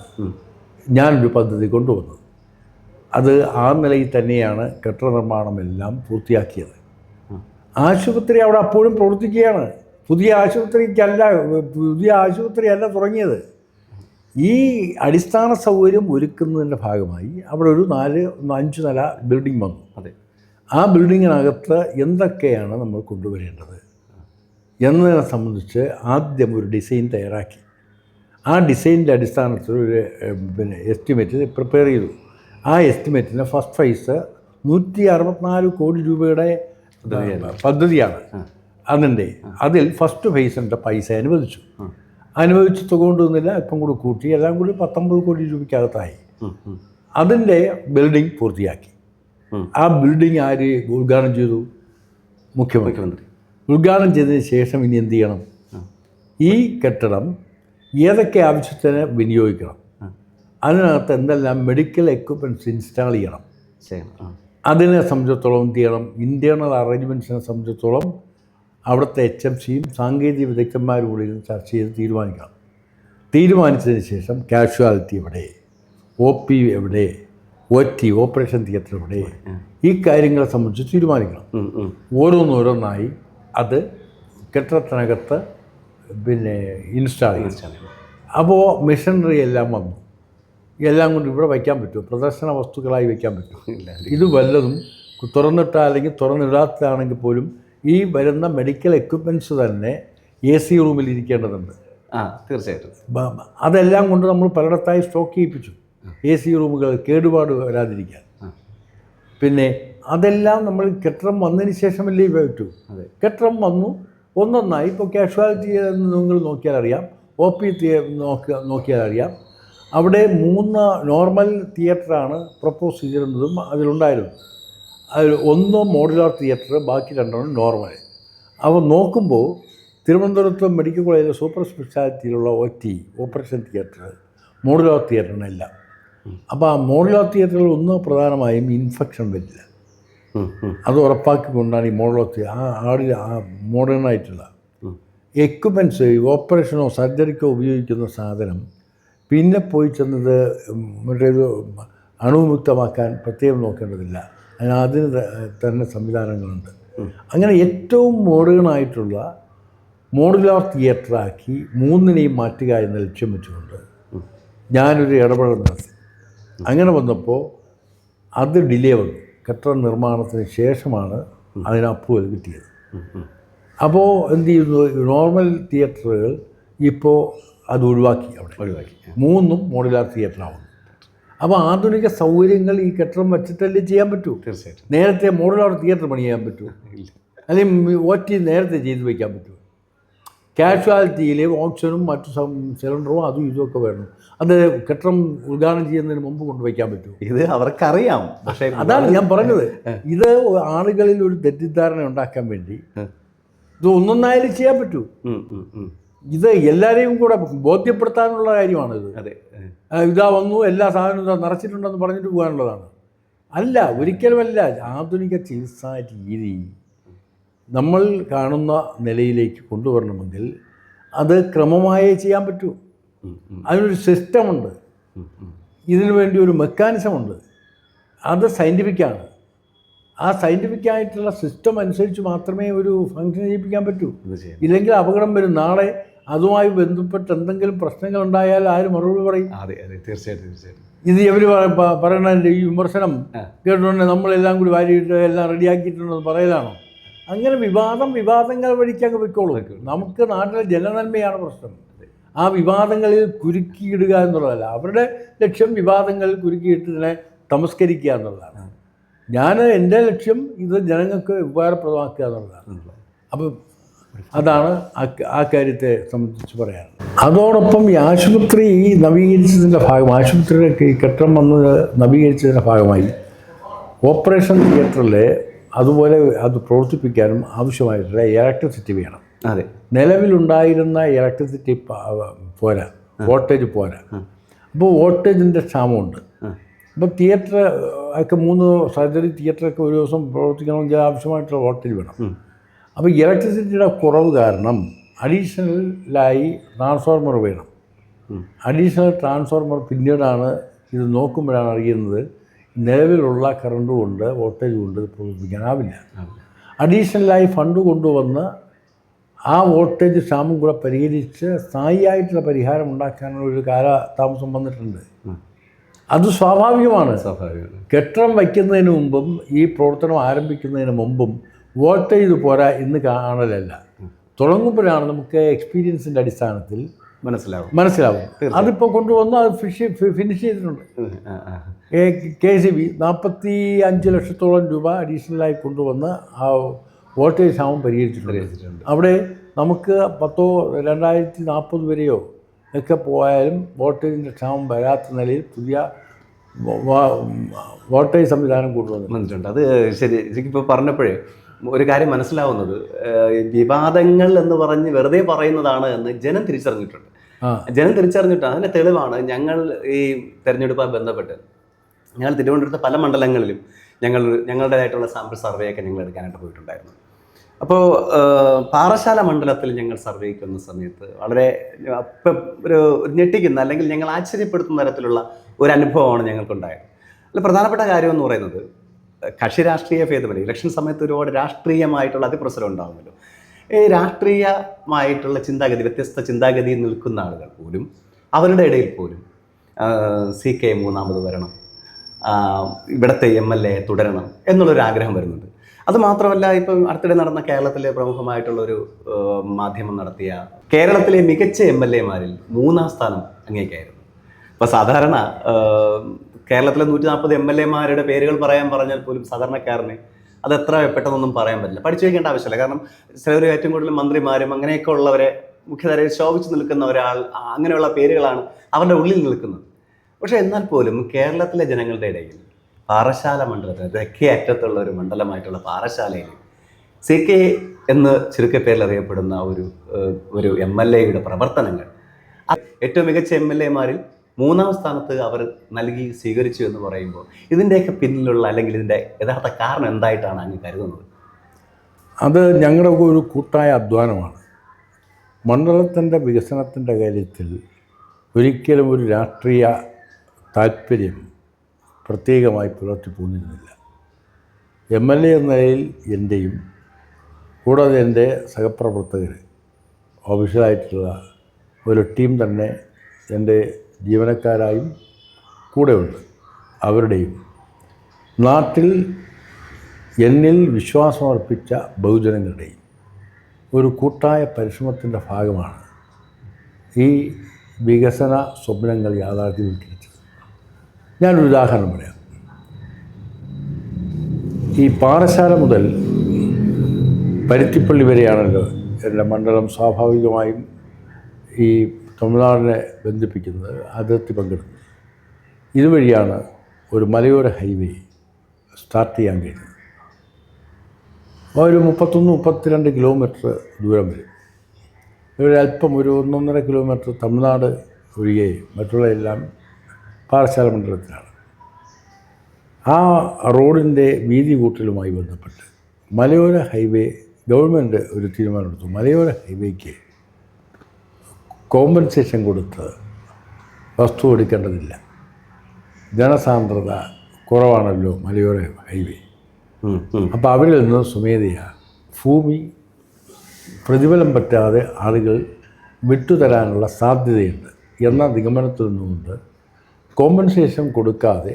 ഞാനൊരു പദ്ധതി കൊണ്ടുവന്നത്. അത് ആ നിലയിൽ തന്നെയാണ് കെട്ടിട നിർമ്മാണമെല്ലാം പൂർത്തിയാക്കിയത്. ആശുപത്രി അവിടെ അപ്പോഴും പ്രവർത്തിക്കുകയാണ്. പുതിയ ആശുപത്രിയല്ല തുടങ്ങിയത്. ഈ അടിസ്ഥാന സൗകര്യം ഒരുക്കുന്നതിൻ്റെ ഭാഗമായി അവിടെ ഒരു 4-5 നില ബിൽഡിംഗ് വന്നു. ആ ബിൽഡിങ്ങിനകത്ത് എന്തൊക്കെയാണ് നമ്മൾ കൊണ്ടുവരേണ്ടത് എന്നതിനെ സംബന്ധിച്ച് ആദ്യം ഒരു ഡിസൈൻ തയ്യാറാക്കി. ആ ഡിസൈനിൻ്റെ അടിസ്ഥാനത്തിൽ ഒരു എസ്റ്റിമേറ്റ് പ്രിപ്പയർ ചെയ്തു. ആ എസ്റ്റിമേറ്റിന് ഫസ്റ്റ് ഫേസ് 164 കോടി രൂപയുടെ പദ്ധതിയാണ് അതിൻ്റെ. അതിൽ ഫസ്റ്റ് ഫേസിൻ്റെ പൈസ അനുവദിച്ച് തുക കൊണ്ടുവന്നില്ല, ഇപ്പം കൂടി കൂട്ടി എല്ലാം കൂടി 19 കോടി രൂപയ്ക്കകത്തായി. അതിൻ്റെ ബിൽഡിംഗ് പൂർത്തിയാക്കി. ആ ബിൽഡിംഗ് ആര് ഉദ്ഘാടനം ചെയ്തു? മുഖ്യമന്ത്രി. ഉദ്ഘാടനം ചെയ്തതിന് ശേഷം ഇനി എന്ത് ചെയ്യണം? ഈ കെട്ടിടം ഏതൊക്കെ ആവശ്യത്തിന് വിനിയോഗിക്കണം, അതിനകത്ത് എന്തെല്ലാം മെഡിക്കൽ എക്യുപ്മെൻറ്റ്സ് ഇൻസ്റ്റാൾ ചെയ്യണം, അതിനെ സംബന്ധിച്ചിടത്തോളം എന്ത് ചെയ്യണം? ഇൻറ്റേർണൽ അറേഞ്ച്മെൻറ്റ്സിനെ സംബന്ധിച്ചിടത്തോളം അവിടുത്തെ HMCയും സാങ്കേതിക വിദഗ്ധന്മാരും കൂടി ചർച്ച ചെയ്ത് തീരുമാനിച്ചതിന് ശേഷം കാഷ്വാലിറ്റി എവിടെ, OP എവിടെ, OT ഓപ്പറേഷൻ തിയേറ്റർ എവിടെ, ഈ കാര്യങ്ങളെ സംബന്ധിച്ച് തീരുമാനിക്കണം. ഓരോന്നോരോന്നായി അത് കെട്ടിടത്തിനകത്ത് ഇൻസ്റ്റാൾ ചെയ്യണം. അപ്പോൾ മെഷീനറി എല്ലാം വന്നു. എല്ലാം കൊണ്ട് ഇവിടെ വയ്ക്കാൻ പറ്റുമോ? പ്രദർശന വസ്തുക്കളായി വയ്ക്കാൻ പറ്റും. ഇത് വല്ലതും തുറന്നിട്ടാൽ അല്ലെങ്കിൽ തുറന്നിടാത്തതാണെങ്കിൽ പോലും ഈ വരുന്ന മെഡിക്കൽ എക്യുപ്മെൻറ്റ്സ് തന്നെ AC റൂമിൽ ഇരിക്കേണ്ടതുണ്ട്. തീർച്ചയായിട്ടും. അതെല്ലാം കൊണ്ട് നമ്മൾ പലയിടത്തായി സ്റ്റോക്ക് ചെയ്യിപ്പിച്ചു, AC റൂമുകൾ കേടുപാട് വരാതിരിക്കാൻ. പിന്നെ അതെല്ലാം നമ്മൾ കെട്ടിടം വന്നതിന് ശേഷമല്ലേ പറ്റൂ. കെട്ടിടം വന്നു ഒന്നൊന്നായി. ഇപ്പോൾ കാഷ്വാലിറ്റി നിങ്ങൾ നോക്കിയാൽ അറിയാം, OP നോക്കിയാൽ അറിയാം. അവിടെ 3 നോർമൽ തിയേറ്ററാണ് പ്രപ്പോസ് ചെയ്തിരുന്നതും അതിലുണ്ടായിരുന്നു. അതിൽ 1 മോഡുലാർ തിയേറ്റർ, ബാക്കി 2 നോർമൽ. അപ്പോൾ നോക്കുമ്പോൾ തിരുവനന്തപുരത്ത് മെഡിക്കൽ കോളേജിലെ സൂപ്പർ സ്പെഷ്യാലിറ്റിയിലുള്ള OT ഓപ്പറേഷൻ തിയേറ്റർ മോഡുലാർ തിയേറ്ററിനല്ല. അപ്പോൾ ആ മോഡുലാർ തിയേറ്ററിൽ ഒന്ന് പ്രധാനമായും ഇൻഫെക്ഷൻ വരില്ല. അത് ഉറപ്പാക്കിക്കൊണ്ടാണ് ഈ മോഡേണായിട്ടുള്ള എക്യുപ്മെൻറ്റ്സ് ഓപ്പറേഷനോ സർജറിക്കോ ഉപയോഗിക്കുന്ന സാധനം പിന്നെ പോയി ചെന്നത് മറ്റേത് അണുവിമുക്തമാക്കാൻ പ്രത്യേകം നോക്കേണ്ടതില്ല. അതിന് തന്നെ സംവിധാനങ്ങളുണ്ട്. അങ്ങനെ ഏറ്റവും മോഡേണായിട്ടുള്ള മോഡുലാർ തിയേറ്ററാക്കി 3നെയും മാറ്റുക എന്ന ലക്ഷ്യം വെച്ചുകൊണ്ട് ഞാനൊരു ഇടപെടൽ നടത്തി. അങ്ങനെ വന്നപ്പോൾ അത് ഡിലേ വന്നു. കെട്ടിട നിർമ്മാണത്തിന് ശേഷമാണ് അതിന് അപ്രൂവൽ കിട്ടിയത്. അപ്പോൾ എന്ത് ചെയ്യുന്നു, നോർമൽ തിയേറ്ററുകൾ ഇപ്പോൾ അത് ഒഴിവാക്കി. അവിടെ ഒഴിവാക്കി. 3 മോഡുലാർ തിയേറ്ററാവുന്നു. അപ്പോൾ ആധുനിക സൗകര്യങ്ങൾ ഈ കെട്ടിടം വെച്ചിട്ടല്ലേ ചെയ്യാൻ പറ്റൂ. തീർച്ചയായിട്ടും. നേരത്തെ മോഡുലാർ തിയേറ്റർ പണിയാൻ പറ്റൂ, ഇല്ല. അല്ലെങ്കിൽ OT നേരത്തെ ചെയ്ത് വയ്ക്കാൻ പറ്റുമോ? കാഷ്വാലിറ്റിയിൽ ഓക്സിജനും മറ്റു സിലിണ്ടറും അതും ഇതുമൊക്കെ വേണം. അത് കെട്ടിടം ഉദ്ഘാടനം ചെയ്യുന്നതിന് മുമ്പ് കൊണ്ടുവയ്ക്കാൻ പറ്റുമോ? ഇത് അവർക്കറിയാം. പക്ഷേ അതാണ് ഞാൻ പറഞ്ഞത്. ഇത് ആളുകളിൽ ഒരു തെറ്റിദ്ധാരണ ഉണ്ടാക്കാൻ വേണ്ടി ഇത് ഒന്നൊന്നായാലും ചെയ്യാൻ പറ്റൂ. ഇത് എല്ലാവരെയും കൂടെ ബോധ്യപ്പെടുത്താനുള്ള കാര്യമാണിത്. അതെ. ഇതാ വന്നു, എല്ലാ സാധനവും ഇതാ നിറച്ചിട്ടുണ്ടെന്ന് പറഞ്ഞിട്ട് പോകാനുള്ളതാണ്. അല്ല, ഒരിക്കലുമല്ല. ആധുനിക ചികിത്സാ രീതി നമ്മൾ കാണുന്ന നിലയിലേക്ക് കൊണ്ടുവരണമെങ്കിൽ അത് ക്രമമായേ ചെയ്യാൻ പറ്റൂ. അതിനൊരു സിസ്റ്റമുണ്ട്, ഇതിനു വേണ്ടി ഒരു മെക്കാനിസമുണ്ട്. അത് സയൻറ്റിഫിക്കാണ്. ആ സയൻറ്റിഫിക്കായിട്ടുള്ള സിസ്റ്റം അനുസരിച്ച് മാത്രമേ ഒരു ഫംഗ്ഷൻ ചെയ്യിപ്പിക്കാൻ പറ്റൂ. ഇല്ലെങ്കിൽ അപകടം വരും. നാളെ അതുമായി ബന്ധപ്പെട്ട് എന്തെങ്കിലും പ്രശ്നങ്ങൾ ഉണ്ടായാൽ ആര് മറുപടി പറയും? അതെ അതെ, തീർച്ചയായിട്ടും തീർച്ചയായിട്ടും. ഇത് ഇവർ പറയണതിൻ്റെ ഈ വിമർശനം കേട്ടുകൊണ്ട് നമ്മളെല്ലാം കൂടി വാരിയിട്ട് എല്ലാം റെഡിയാക്കിയിട്ടുണ്ടെന്ന് പറയലാണോ? അങ്ങനെ വിവാദങ്ങൾ വഴിക്ക് അങ്ങ് പൊയ്ക്കോളൂ. നമുക്ക് നാട്ടിലെ ജനനന്മയാണ് പ്രശ്നം. ആ വിവാദങ്ങളിൽ കുരുക്കിയിടുക എന്നുള്ളതല്ല. അവരുടെ ലക്ഷ്യം വിവാദങ്ങളിൽ കുരുക്കിയിട്ടതിനെ തമസ്കരിക്കുക എന്നുള്ളതാണ്. എൻ്റെ ലക്ഷ്യം ഇത് ജനങ്ങൾക്ക് ഉപകാരപ്രദമാക്കുക എന്നുള്ളതാണ്. അപ്പം അതാണ് ആ കാര്യത്തെ സംബന്ധിച്ച് പറയാനുള്ളത്. അതോടൊപ്പം ഈ ആശുപത്രി നവീകരിച്ചതിൻ്റെ ആശുപത്രിയുടെ ഈ കെട്ടിടം വന്നത് നവീകരിച്ചതിൻ്റെ ഭാഗമായി ഓപ്പറേഷൻ തിയേറ്ററിൽ അതുപോലെ അത് പ്രവർത്തിപ്പിക്കാനും ആവശ്യമായിട്ടുള്ള ഇലക്ട്രിസിറ്റി വേണം. അതെ. നിലവിലുണ്ടായിരുന്ന ഇലക്ട്രിസിറ്റി പോരാ, വോൾട്ടേജ് പോരാ. അപ്പോൾ വോൾട്ടേജിൻ്റെ ക്ഷാമമുണ്ട്. അപ്പോൾ തിയേറ്റർ ഒക്കെ 3 സർജറി തിയേറ്ററൊക്കെ ഒരു ദിവസം പ്രവർത്തിക്കണമെങ്കിൽ ആവശ്യമായിട്ടുള്ള വോൾട്ടേജ് വേണം. അപ്പോൾ ഇലക്ട്രിസിറ്റിയുടെ കുറവ് കാരണം അഡീഷണലായി ട്രാൻസ്ഫോർമർ വേണം. അഡീഷണൽ ട്രാൻസ്ഫോർമർ പിന്നീടാണ് ഇത് നോക്കുമ്പോഴാണ് അറിയുന്നത് നിലവിലുള്ള കറണ്ട് കൊണ്ട് വോൾട്ടേജ് കൊണ്ട് പ്രവർത്തിപ്പിക്കാനാവില്ല. അഡീഷണലായി ഫണ്ട് കൊണ്ടുവന്ന് ആ വോൾട്ടേജ് ക്ഷാമം കൂടെ പരിഹരിച്ച് സ്ഥായിയായിട്ടുള്ള പരിഹാരം ഉണ്ടാക്കാനുള്ള ഒരു കാലതാമസം വന്നിട്ടുണ്ട്. അത് സ്വാഭാവികമാണ്. കെട്ടിടം വയ്ക്കുന്നതിന് മുമ്പും ഈ പ്രവർത്തനം ആരംഭിക്കുന്നതിന് മുമ്പും വോൾട്ടേജ് പോരാ എന്ന് കാണലല്ല. തുടങ്ങുമ്പോഴാണ് നമുക്ക് എക്സ്പീരിയൻസിൻ്റെ അടിസ്ഥാനത്തിൽ മനസ്സിലാവും. അതിപ്പോൾ കൊണ്ടുവന്ന് അത് ഫിനിഷ് ചെയ്തിട്ടുണ്ട്. KCB 45 ലക്ഷത്തോളം രൂപ അഡീഷണലായി കൊണ്ടുവന്ന് ആ വോൾട്ടേജ് ക്ഷാമം പരിഹരിച്ചിട്ടുണ്ട്. അവിടെ നമുക്ക് 2040 വരെയോ ഒക്കെ പോയാലും വോൾട്ടേജിൻ്റെ ക്ഷാമം വരാത്ത നിലയിൽ പുതിയ വോൾട്ടേജ് സംവിധാനം കൊണ്ടുവന്നിട്ടുണ്ട്. അത് ശരി. ഇപ്പോൾ പറഞ്ഞപ്പോഴേ ഒരു കാര്യം മനസ്സിലാവുന്നത്, വിവാദങ്ങൾ എന്ന് പറഞ്ഞ് വെറുതെ പറയുന്നതാണ് എന്ന് ജനം തിരിച്ചറിഞ്ഞിട്ടുണ്ട്. അതിൻ്റെ തെളിവാണ് ഞങ്ങൾ ഈ തെരഞ്ഞെടുപ്പുമായി ബന്ധപ്പെട്ട് ഞങ്ങൾ തിരുവനന്തപുരത്തെ പല മണ്ഡലങ്ങളിലും ഞങ്ങളുടേതായിട്ടുള്ള സാമ്പിൾ സർവേ ഒക്കെ ഞങ്ങൾ എടുക്കാനായിട്ട് പോയിട്ടുണ്ടായിരുന്നു. അപ്പോൾ പാറശാല മണ്ഡലത്തിൽ ഞങ്ങൾ സർവേക്ക് വന്ന സമയത്ത് വളരെ ഒരു ഞെട്ടിക്കുന്ന അല്ലെങ്കിൽ ഞങ്ങൾ ആശ്ചര്യപ്പെടുത്തുന്ന തരത്തിലുള്ള ഒരു അനുഭവമാണ് ഞങ്ങൾക്കുണ്ടായത്. അതിൽ പ്രധാനപ്പെട്ട കാര്യം എന്ന് പറയുന്നത്, കക്ഷി രാഷ്ട്രീയ ഭേദമല്ല, ഇലക്ഷൻ സമയത്ത് ഒരുപാട് രാഷ്ട്രീയമായിട്ടുള്ള അതിപ്രസരം ഉണ്ടാകുമല്ലോ. ഈ രാഷ്ട്രീയമായിട്ടുള്ള ചിന്താഗതി, വ്യത്യസ്ത ചിന്താഗതിയിൽ നിൽക്കുന്ന ആളുകൾ പോലും അവരുടെ ഇടയിൽ പോലും CK മൂന്നാമത് വരണം, ഇവിടുത്തെ MLA തുടരണം എന്നുള്ളൊരു ആഗ്രഹം വരുന്നുണ്ട്. അതുമാത്രമല്ല, ഇപ്പം അടുത്തിടെ നടന്ന കേരളത്തിലെ പ്രമുഖമായിട്ടുള്ളൊരു മാധ്യമം നടത്തിയ കേരളത്തിലെ മികച്ച MLA-മാരിൽ 3ാം സ്ഥാനം അങ്ങേക്കായിരുന്നു. അപ്പോൾ സാധാരണ കേരളത്തിലെ 140 MLA-മാരുടെ പേരുകൾ പറയാൻ പറഞ്ഞാൽ പോലും സാധാരണക്കാരന് അത് എത്ര പെട്ടെന്നൊന്നും പറയാൻ പറ്റില്ല. പഠിച്ചു വയ്ക്കേണ്ട ആവശ്യമില്ല. കാരണം ചിലർ ഏറ്റവും കൂടുതൽ മന്ത്രിമാരും അങ്ങനെയൊക്കെ ഉള്ളവരെ മുഖ്യധാരയിൽ ശോഭിച്ച് നിൽക്കുന്ന ഒരാൾ, അങ്ങനെയുള്ള പേരുകളാണ് അവരുടെ ഉള്ളിൽ നിൽക്കുന്നത്. പക്ഷേ എന്നാൽ പോലും കേരളത്തിലെ ജനങ്ങളുടെ ഇടയിൽ പാറശാല മണ്ഡലത്തിൽ തെക്കേ അറ്റത്തുള്ള ഒരു മണ്ഡലമായിട്ടുള്ള പാറശാലയിൽ CK എന്ന് ചുരുക്കപ്പേരിൽ അറിയപ്പെടുന്ന ഒരു MLA-യുടെ പ്രവർത്തനങ്ങൾ, ഏറ്റവും മികച്ച MLA-മാരിൽ 3ാം സ്ഥാനത്ത് അവർ നൽകി സ്വീകരിച്ചു എന്ന് പറയുമ്പോൾ ഇതിൻ്റെയൊക്കെ പിന്നിലുള്ള അല്ലെങ്കിൽ ഇതിൻ്റെ യഥാർത്ഥ കാരണം എന്തായിട്ടാണ് അങ്ങ് കരുതുന്നത്? അത് ഞങ്ങളുടെ ഒരു കൂട്ടായ അധ്വാനമാണ്. മണ്ഡലത്തിൻ്റെ വികസനത്തിൻ്റെ കാര്യത്തിൽ ഒരിക്കലും ഒരു രാഷ്ട്രീയ താല്പര്യം പ്രത്യേകമായി പുലർത്തിപ്പോന്നിരുന്നില്ല. MLA എന്ന നിലയിൽ എൻ്റെയും കൂടാതെ എൻ്റെ സഹപ്രവർത്തകർ, ഓഫീഷ്യലായിട്ടുള്ള ഒരു ടീം തന്നെ എൻ്റെ ജീവനക്കാരായും കൂടെയുണ്ട്. അവരുടെയും നാട്ടിൽ എന്നിൽ വിശ്വാസമർപ്പിച്ച ബഹുജനങ്ങളുടെയും ഒരു കൂട്ടായ പരിശ്രമത്തിൻ്റെ ഭാഗമാണ് ഈ വികസന സ്വപ്നങ്ങൾ യാഥാർത്ഥ്യവൽക്കരിച്ചത്. ഞാനൊരു ഉദാഹരണം പറയാം. ഈ പാറശാല മുതൽ പരുത്തിപ്പള്ളി വരെയാണല്ലോ എൻ്റെ മണ്ഡലം. സ്വാഭാവികമായും ഈ തമിഴ്നാടിനെ ബന്ധിപ്പിക്കുന്നത്, അതിർത്തി പങ്കിടുന്നത്. ഇതുവഴിയാണ് ഒരു മലയോര ഹൈവേ സ്റ്റാർട്ട് ചെയ്യാൻ കഴിയുന്നത്. ഒരു 31-32 കിലോമീറ്റർ ദൂരം വരും. ഒരല്പം ഒരു 1-1.5 കിലോമീറ്റർ തമിഴ്നാട് ഒഴികെയും മറ്റുള്ള എല്ലാം പാറശാല മണ്ഡലത്തിലാണ്. ആ റോഡിൻ്റെ വീതി കൂട്ടലുമായി ബന്ധപ്പെട്ട് മലയോര ഹൈവേ ഗവൺമെൻറ് ഒരു തീരുമാനമെടുത്തു. മലയോര ഹൈവേക്ക് കോമ്പൻസേഷൻ കൊടുത്ത് വസ്തു എടുക്കേണ്ടതില്ല. ജനസാന്ദ്രത കുറവാണല്ലോ മലയോര ഹൈവേ. അപ്പോൾ അവരിൽ നിന്ന് സ്വമേധയാ ഭൂമി പ്രതിഫലം പറ്റാതെ ആളുകൾ വിട്ടുതരാനുള്ള സാധ്യതയുണ്ട് എന്ന നിഗമനത്തിൽ നിന്നുകൊണ്ട് കോമ്പൻസേഷൻ കൊടുക്കാതെ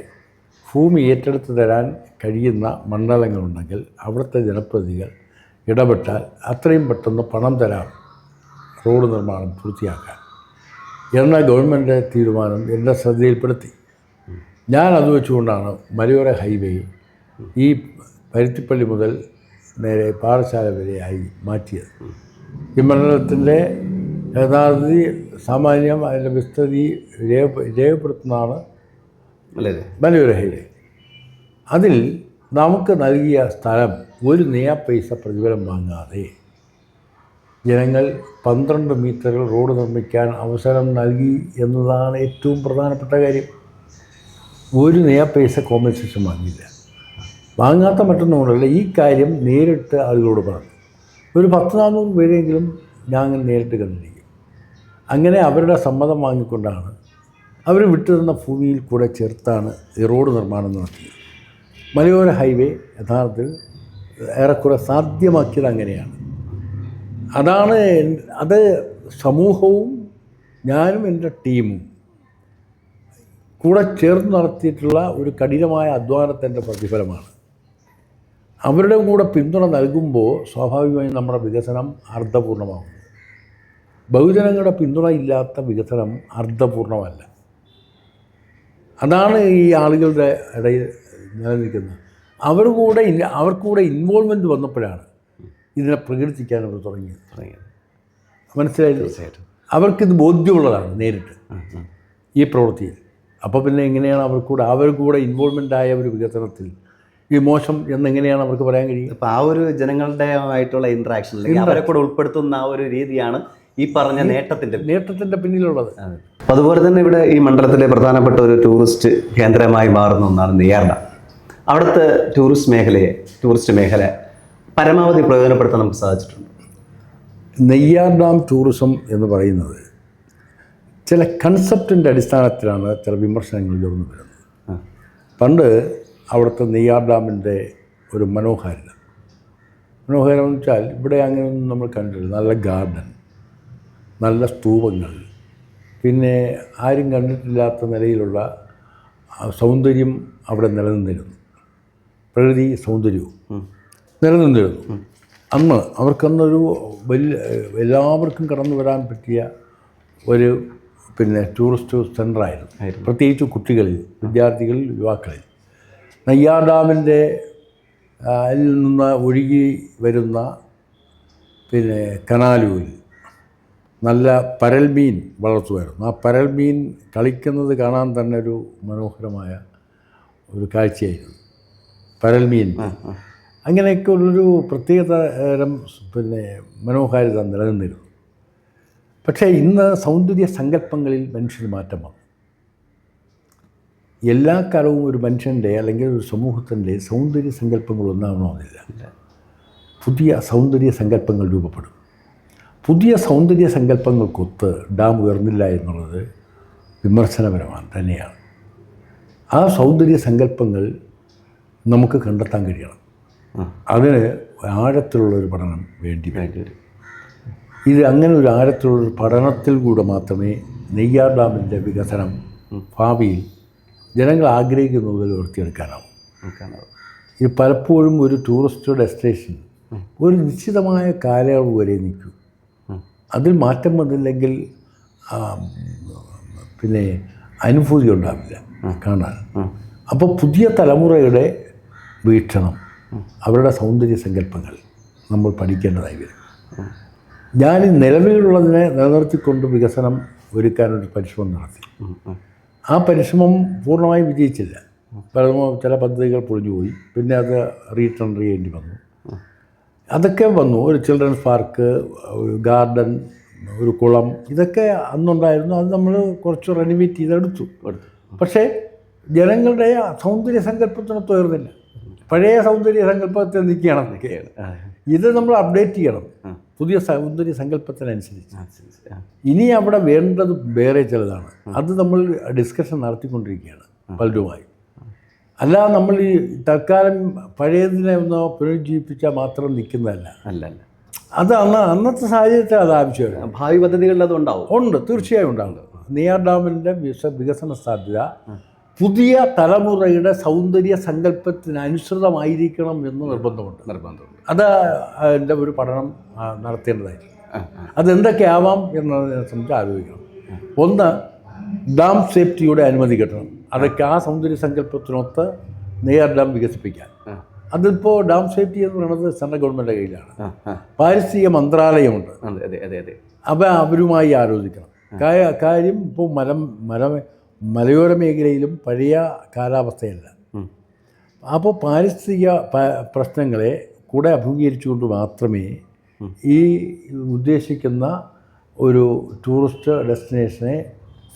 ഭൂമി ഏറ്റെടുത്ത് തരാൻ കഴിയുന്ന മണ്ഡലങ്ങളുണ്ടെങ്കിൽ അവിടുത്തെ ജനപ്രതിനിധികൾ ഇടപെട്ടാൽ അത്രയും പെട്ടെന്ന് പണം തരാം റോഡ് നിർമ്മാണം പൂർത്തിയാക്കാൻ എന്ന ഗവൺമെൻറ് തീരുമാനം എൻ്റെ ശ്രദ്ധയിൽപ്പെടുത്തി. ഞാൻ അത് വെച്ചുകൊണ്ടാണ് മലയോര ഹൈവേ ഈ പരുത്തിപ്പള്ളി മുതൽ നേരെ പാറശാല വരെയായി മാറ്റിയത്. ഈ മണ്ഡലത്തിൻ്റെ യഥാർത്ഥി സാമാന്യം അതിൻ്റെ വിസ്തൃതി രേഖപ്പെടുത്തുന്നതാണ് മലയോര ഹൈവേ. അതിൽ നമുക്ക് നൽകിയ സ്ഥലം ഒരു നയാ പൈസ പ്രതിഫലം വാങ്ങാതെ ജനങ്ങൾ 12 മീറ്ററുകൾ റോഡ് നിർമ്മിക്കാൻ അവസരം നൽകി എന്നതാണ് ഏറ്റവും പ്രധാനപ്പെട്ട കാര്യം. ഒരു നയാ പൈസ കോമ്പൻസേഷൻ വാങ്ങിയില്ല. വാങ്ങാത്ത മറ്റൊന്നുകൊണ്ടല്ല, ഈ കാര്യം നേരിട്ട് ആളുകളോട് പറഞ്ഞു. ഒരു 10-400 പേരെങ്കിലും ഞാൻ നേരിട്ട് കണ്ടിരിക്കും. അങ്ങനെ അവരുടെ സമ്മതം വാങ്ങിക്കൊണ്ടാണ് അവർ വിട്ടുതന്ന ഭൂമിയിൽ കൂടെ ചേർത്താണ് ഈ റോഡ് നിർമ്മാണം നടത്തിയത്. മലയോര ഹൈവേ യഥാർത്ഥത്തിൽ ഏറെക്കുറെ സാധ്യമാക്കിയത് അങ്ങനെയാണ്. അത് സമൂഹവും ഞാനും എൻ്റെ ടീമും കൂടെ ചേർന്ന് നടത്തിയിട്ടുള്ള ഒരു കഠിനമായ അധ്വാനത്തിൻ്റെ പ്രതിഫലമാണ്. അവരുടെ കൂടെ പിന്തുണ നൽകുമ്പോൾ സ്വാഭാവികമായും നമ്മുടെ വികസനം അർത്ഥപൂർണ്ണമാകും. ബഹുജനങ്ങളുടെ പിന്തുണ ഇല്ലാത്ത വികസനം അർത്ഥപൂർണ്ണമല്ല. അതാണ് ഈ ആളുകളുടെ ഇടയിൽ നിലനിൽക്കുന്നത്. അവർക്കൂടെ ഇൻവോൾവ്മെൻറ്റ് വന്നപ്പോഴാണ് ഇതിനെ പ്രകീർത്തിക്കാൻ അവർ തുടങ്ങിയത്. മനസ്സിലായില്ല? തീർച്ചയായിട്ടും അവർക്കിത് ബോധ്യമുള്ളതാണ് നേരിട്ട് ഈ പ്രവൃത്തിയിൽ. അപ്പോൾ പിന്നെ എങ്ങനെയാണ് അവർക്കൂടെ ഇൻവോൾവ്മെൻ്റ് ആയ ഒരു വികസനത്തിൽ ഈ മോശം എന്നെങ്ങനെയാണ് അവർക്ക് പറയാൻ കഴിയും? അപ്പോൾ ആ ഒരു ജനങ്ങളുടെ ആയിട്ടുള്ള ഇൻട്രാക്ഷൻ അല്ലെങ്കിൽ അവരെ കൂടെ ഉൾപ്പെടുത്തുന്ന ആ ഒരു രീതിയാണ് ഈ പറഞ്ഞ നേട്ടത്തിൻ്റെ പിന്നിലുള്ളത്. അപ്പോൾ അതുപോലെ തന്നെ ഇവിടെ ഈ മണ്ഡലത്തിലെ പ്രധാനപ്പെട്ട ഒരു ടൂറിസ്റ്റ് കേന്ദ്രമായി മാറുന്ന ഒന്നാണ് നെയ്യാർ ഡാം. അവിടുത്തെ ടൂറിസ്റ്റ് മേഖല പരമാവധി പ്രയോജനപ്പെടുത്താൻ നമുക്ക് സാധിച്ചിട്ടുണ്ട്. നെയ്യാർ ഡാം ടൂറിസം എന്ന് പറയുന്നത് ചില കൺസെപ്റ്റിൻ്റെ അടിസ്ഥാനത്തിലാണ് ചില വിമർശനങ്ങൾ ഉയർന്നു വരുന്നത്. പണ്ട് അവിടുത്തെ നെയ്യാർ ഡാമിൻ്റെ ഒരു മനോഹാരിത എന്ന് വെച്ചാൽ ഇവിടെ അങ്ങനെയൊന്നും നമ്മൾ കണ്ടിട്ടില്ല. നല്ല ഗാർഡൻ, നല്ല സ്തൂപങ്ങൾ, പിന്നെ ആരും കണ്ടിട്ടില്ലാത്ത നിലയിലുള്ള സൗന്ദര്യം അവിടെ നിലനിന്നിരുന്നു. പ്രകൃതി സൗന്ദര്യവും നിലനിന്നിരുന്നു. അവർക്കന്നൊരു എല്ലാവർക്കും കടന്നു വരാൻ പറ്റിയ ഒരു ടൂറിസ്റ്റ് സെൻ്ററായിരുന്നു. പ്രത്യേകിച്ച് കുട്ടികളിൽ, വിദ്യാർത്ഥികളിൽ, യുവാക്കളിൽ. നെയ്യാർ ഡാമിൻ്റെ അതിൽ നിന്ന് ഒഴുകി വരുന്ന കനാലൂരിൽ നല്ല പരൽമീൻ വളർത്തുമായിരുന്നു. ആ പരൽമീൻ കളിക്കുന്നത് കാണാൻ തന്നെ ഒരു മനോഹരമായ ഒരു കാഴ്ചയായിരുന്നു പരൽമീൻ. അങ്ങനെയൊക്കെ ഉള്ളൊരു പ്രത്യേകതരം മനോഹാരിത നിലനിന്നിരുന്നു. പക്ഷേ ഇന്ന് സൗന്ദര്യ സങ്കല്പങ്ങളിൽ മനുഷ്യന് മാറ്റം വന്നു. എല്ലാ കാലവും ഒരു മനുഷ്യൻ്റെ അല്ലെങ്കിൽ ഒരു സമൂഹത്തിൻ്റെ സൗന്ദര്യ സങ്കല്പങ്ങൾ ഒന്നാകണമെന്നില്ല. പുതിയ സൗന്ദര്യ സങ്കല്പങ്ങൾ രൂപപ്പെടും. പുതിയ സൗന്ദര്യ സങ്കല്പങ്ങൾക്കൊത്ത് ഡാം ഉയർന്നില്ല എന്നുള്ളത് വിമർശനപരമാണ് തന്നെയാണ്. ആ സൗന്ദര്യ സങ്കല്പങ്ങൾ നമുക്ക് കണ്ടെത്താൻ കഴിയണം. അതിന് ആഴത്തിലുള്ളൊരു പഠനം വേണ്ടി വരും. ഇത് അങ്ങനെ ഒരു ആഴത്തിലുള്ളൊരു പഠനത്തിൽ കൂടെ മാത്രമേ നെയ്യാർ ഡാമിൻ്റെ വികസനം ഭാവിയിൽ ജനങ്ങൾ ആഗ്രഹിക്കുന്ന മുതൽ ഉയർത്തിയെടുക്കാനാവും. ഇത് പലപ്പോഴും ഒരു ടൂറിസ്റ്റ് ഡെസ്റ്റിനേഷൻ ഒരു നിശ്ചിതമായ കാലയളവ് വരെ നിൽക്കും. അതിൽ മാറ്റം വന്നില്ലെങ്കിൽ പിന്നെ അനുഭൂതി ഉണ്ടാവില്ല കാണാൻ. അപ്പോൾ പുതിയ തലമുറയുടെ വീക്ഷണം, അവരുടെ സൗന്ദര്യ സങ്കല്പങ്ങൾ നമ്മൾ പഠിക്കേണ്ടതായി വരും. ഞാൻ നിലവിലുള്ളതിനെ നിലനിർത്തിക്കൊണ്ട് വികസനം ഒരുക്കാനൊരു പരിശ്രമം നടത്തി. ആ പരിശ്രമം പൂർണ്ണമായും വിജയിച്ചില്ല. ചില പദ്ധതികൾ പൊളിഞ്ഞുപോയി. പിന്നെ അത് റീടെൻഡർ ചെയ്യേണ്ടി വന്നു. അതൊക്കെ വന്നു. ഒരു ചിൽഡ്രൻസ് പാർക്ക്, ഒരു ഗാർഡൻ, ഒരു കുളം, ഇതൊക്കെ അന്നുണ്ടായിരുന്നു. അത് നമ്മൾ കുറച്ച് റെനോവേറ്റ് ചെയ്തെടുത്തു. പക്ഷേ ജനങ്ങളുടെ സൗന്ദര്യ സങ്കല്പത്തിനൊത്ത് ഉയർന്നില്ല. പഴയ സൗന്ദര്യ സങ്കല്പത്തിൽ നിൽക്കുകയാണ്. ഇത് നമ്മൾ അപ്ഡേറ്റ് ചെയ്യണം പുതിയ സൗന്ദര്യ സങ്കല്പത്തിനനുസരിച്ച്. ഇനി അവിടെ വേണ്ടത് വേറെ ചിലതാണ്. അത് നമ്മൾ ഡിസ്കഷൻ നടത്തിക്കൊണ്ടിരിക്കുകയാണ് പലരുമായി. അല്ലാതെ നമ്മൾ ഈ തൽക്കാലം പഴയതിനെ ഒന്ന് പുനരുജ്ജീവിപ്പിച്ചാൽ മാത്രം നിൽക്കുന്നതല്ല. അല്ലല്ല, അത് അന്നത്തെ സാഹചര്യത്തിൽ അത് ആവശ്യമാണ്. ഭാവി പദ്ധതികളിൽ അതുണ്ടാവും. ഉണ്ട്, തീർച്ചയായും ഉണ്ടാകും. നെയ്യാർ ഡാമിൻ്റെ വികസന സാധ്യത പുതിയ തലമുറയുടെ സൗന്ദര്യ സങ്കല്പത്തിനനുസൃതമായിരിക്കണം എന്ന് നിർബന്ധമുണ്ട്. അത് അതിൻ്റെ ഒരു പഠനം നടത്തേണ്ടതായിരിക്കും. അതെന്തൊക്കെ ആവാം എന്നതിനെ സംബന്ധിച്ച് ആലോചിക്കണം. ഒന്ന്, ഡാം സേഫ്റ്റിയുടെ അനുമതി കിട്ടണം. അതൊക്കെ ആ സൗന്ദര്യ സങ്കല്പത്തിനൊത്ത് നെയ്യാർ ഡാം വികസിപ്പിക്കാൻ. അതിപ്പോൾ ഡാം സേഫ്റ്റി എന്ന് പറയുന്നത് സെൻട്രൽ ഗവൺമെൻറ് കയ്യിലാണ്. പാരിസ്ഥിതിക മന്ത്രാലയമുണ്ട്. അപ്പോൾ അവരുമായി ആലോചിക്കണം. കാര്യം ഇപ്പോൾ മലയോര മേഖലയിലും പഴയ കാലാവസ്ഥയല്ല. അപ്പോൾ പാരിസ്ഥിതിക പ്രശ്നങ്ങളെ കൂടെ അഭിമുഖീകരിച്ചുകൊണ്ട് മാത്രമേ ഈ ഉദ്ദേശിക്കുന്ന ഒരു ടൂറിസ്റ്റ് ഡെസ്റ്റിനേഷനെ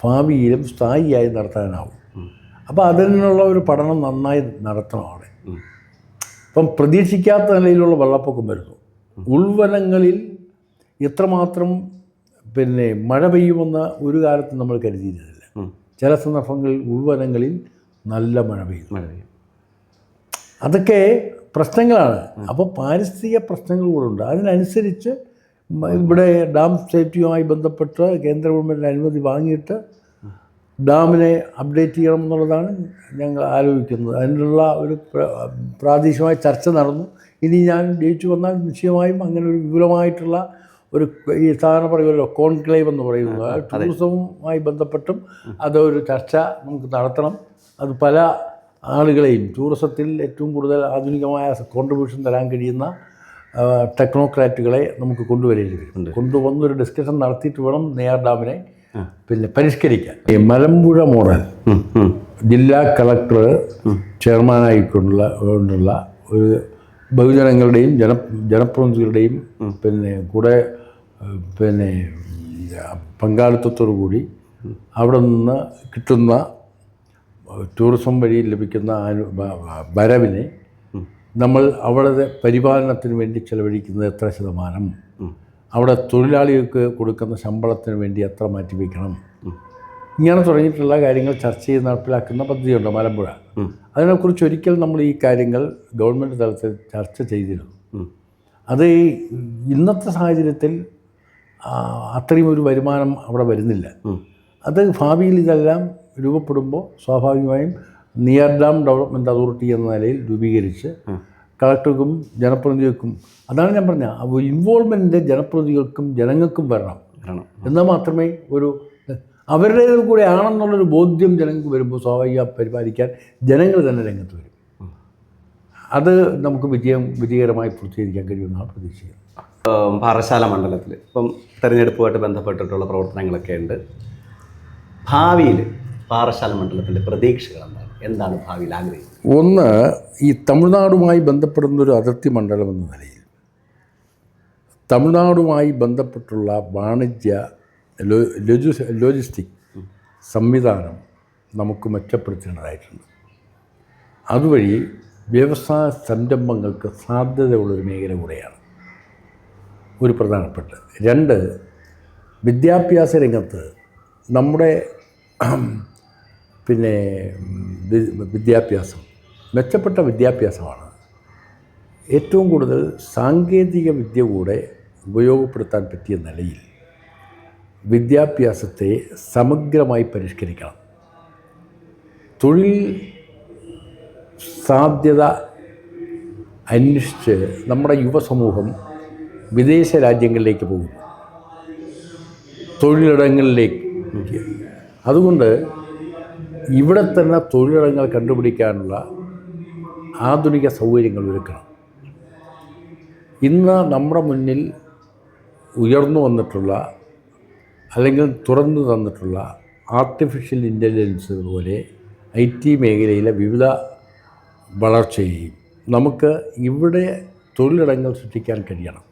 ഭാവിയിലും സ്ഥായിയായി നടത്താനാവും. അപ്പോൾ അതിനുള്ള ഒരു പഠനം നന്നായി നടത്തണം അവിടെ. ഇപ്പം പ്രതീക്ഷിക്കാത്ത നിലയിലുള്ള വെള്ളപ്പൊക്കം വരുന്നു. ഉൾവനങ്ങളിൽ എത്രമാത്രം മഴ പെയ്യുമെന്ന് ഒരു കാലത്ത് നമ്മൾ കരുതിയിരുന്നില്ല. ചില സന്ദർഭങ്ങളിൽ ഉൾവനങ്ങളിൽ നല്ല മഴ പെയ്യും. അതൊക്കെ പ്രശ്നങ്ങളാണ്. അപ്പോൾ പാരിസ്ഥിതിക പ്രശ്നങ്ങൾ കൂടെ ഉണ്ട്. അതിനനുസരിച്ച് ഇവിടെ ഡാം സേഫ്റ്റിയുമായി ബന്ധപ്പെട്ട് കേന്ദ്ര ഗവൺമെൻറ് അനുമതി വാങ്ങിയിട്ട് ഡാമിനെ അപ്ഡേറ്റ് ചെയ്യണം എന്നുള്ളതാണ് ഞങ്ങൾ ആലോചിക്കുന്നത്. അതിനുള്ള ഒരു പ്രാദേശികമായ ചർച്ച നടന്നു. ഇനി ഞാൻ ജയിച്ചു വന്നാൽ നിശ്ചയമായും അങ്ങനെ ഒരു വിപുലമായിട്ടുള്ള ഒരു, ഈ സാധാരണ പറയുമല്ലോ കോൺക്ലേവ് എന്ന് പറയുന്നത്, ടൂറിസവുമായി ബന്ധപ്പെട്ടും അതൊരു ചർച്ച നമുക്ക് നടത്തണം. അത് പല ആളുകളെയും, ടൂറിസത്തിൽ ഏറ്റവും കൂടുതൽ ആധുനികമായ കോൺട്രിബ്യൂഷൻ തരാൻ കഴിയുന്ന ടെക്നോക്രാറ്റുകളെ നമുക്ക് കൊണ്ടുവരേണ്ടി വരും. കൊണ്ടുവന്നൊരു ഡിസ്കഷൻ നടത്തിയിട്ട് വേണം നെയ്യാർ ഡാമിനെ പരിഷ്കരിക്കാൻ. ഈ മലമ്പുഴ മോഡൽ ജില്ലാ കളക്ടർ ചെയർമാനായിക്കൊണ്ടുള്ള ഒരു ബഹുജനങ്ങളുടെയും ജനപ്രതിനിധികളുടെയും കൂടെ പങ്കാളിത്തത്തോടു കൂടി അവിടെ നിന്ന് കിട്ടുന്ന ടൂറിസം വഴി ലഭിക്കുന്ന വരവിനെ നമ്മൾ അവിടെ പരിപാലനത്തിന് വേണ്ടി ചെലവഴിക്കുന്നത് എത്ര ശതമാനം, അവിടെ തൊഴിലാളികൾക്ക് കൊടുക്കുന്ന ശമ്പളത്തിന് വേണ്ടി എത്ര മാറ്റിവെക്കണം, ഇങ്ങനെ തുടങ്ങിയിട്ടുള്ള കാര്യങ്ങൾ ചർച്ച ചെയ്ത് നടപ്പിലാക്കുന്ന പദ്ധതിയുണ്ട് മലമ്പുഴ. അതിനെക്കുറിച്ച് ഒരിക്കൽ നമ്മൾ ഈ കാര്യങ്ങൾ ഗവൺമെൻറ് തലത്തിൽ ചർച്ച ചെയ്തിരുന്നു. അത് ഇന്നത്തെ സാഹചര്യത്തിൽ അത്രയും ഒരു വരുമാനം അവിടെ വരുന്നില്ല. അത് ഭാവിയിൽ ഇതെല്ലാം രൂപപ്പെടുമ്പോൾ സ്വാഭാവികമായും നെയ്യാർ ഡാം ഡെവലപ്മെൻറ്റ് അതോറിറ്റി എന്ന നിലയിൽ രൂപീകരിച്ച് കളക്ടർക്കും ജനപ്രതിനിധികൾക്കും, അതാണ് ഞാൻ പറഞ്ഞ ഇൻവോൾവ്മെൻറ്റ് ജനപ്രതിനിധികൾക്കും ജനങ്ങൾക്കും വരണം. എന്നാൽ മാത്രമേ ഒരു അവരുടേതിൽ കൂടെ ആണെന്നുള്ളൊരു ബോധ്യം ജനങ്ങൾക്ക് വരുമ്പോൾ സ്വാഭാവിക പരിപാലിക്കാൻ ജനങ്ങൾ തന്നെ രംഗത്ത് വരും. അത് നമുക്ക് വിജയകരമായി പൂർത്തീകരിക്കാൻ കഴിയുമെന്നാണ് പ്രതീക്ഷിക്കുന്നത്. പാറശാല മണ്ഡലത്തിൽ ഇപ്പം തെരഞ്ഞെടുപ്പുമായിട്ട് ബന്ധപ്പെട്ടിട്ടുള്ള പ്രവർത്തനങ്ങളൊക്കെ ഉണ്ട്. ഭാവിയിൽ പാറശാല മണ്ഡലത്തിൻ്റെ പ്രതീക്ഷകൾ എന്താണ് ഭാവിയിൽ ആഗ്രഹിക്കുന്നത്? ഒന്ന്, ഈ തമിഴ്നാടുമായി ബന്ധപ്പെടുന്നൊരു അതിർത്തി മണ്ഡലം എന്ന നിലയിൽ തമിഴ്നാടുമായി ബന്ധപ്പെട്ടുള്ള വാണിജ്യ ലോജിസ്റ്റിക് സംവിധാനം നമുക്ക് മെച്ചപ്പെടുത്തേണ്ടതായിട്ടുണ്ട്. അതുവഴി വ്യവസായ സംരംഭങ്ങൾക്ക് സാധ്യതയുള്ളൊരു മേഖല കൂടെയാണ് ഒരു പ്രധാനപ്പെട്ട. രണ്ട്, വിദ്യാഭ്യാസ രംഗത്ത് നമ്മുടെ വിദ്യാഭ്യാസം, മെച്ചപ്പെട്ട വിദ്യാഭ്യാസമാണ് ഏറ്റവും കൂടുതൽ സാങ്കേതിക വിദ്യ കൂടെ ഉപയോഗപ്പെടുത്താൻ പറ്റിയ നിലയിൽ വിദ്യാഭ്യാസത്തെ സമഗ്രമായി പരിഷ്കരിക്കണം. തൊഴിൽ സാധ്യത അന്വേഷിച്ച് നമ്മുടെ യുവസമൂഹം വിദേശ രാജ്യങ്ങളിലേക്ക് പോകുന്നു, തൊഴിലിടങ്ങളിലേക്ക്. അതുകൊണ്ട് ഇവിടെ തന്നെ തൊഴിലിടങ്ങൾ കണ്ടുപിടിക്കാനുള്ള ആധുനിക സൗകര്യങ്ങൾ ഒരുക്കണം. ഇന്ന് നമ്മുടെ മുന്നിൽ ഉയർന്നു വന്നിട്ടുള്ള അല്ലെങ്കിൽ തുറന്നു തന്നിട്ടുള്ള ആർട്ടിഫിഷ്യൽ ഇൻ്റലിജൻസ് പോലെ IT മേഖലയിലെ വിവിധ വളർച്ചയെയും നമുക്ക് ഇവിടെ തൊഴിലിടങ്ങൾ സൃഷ്ടിക്കാൻ കഴിയണം.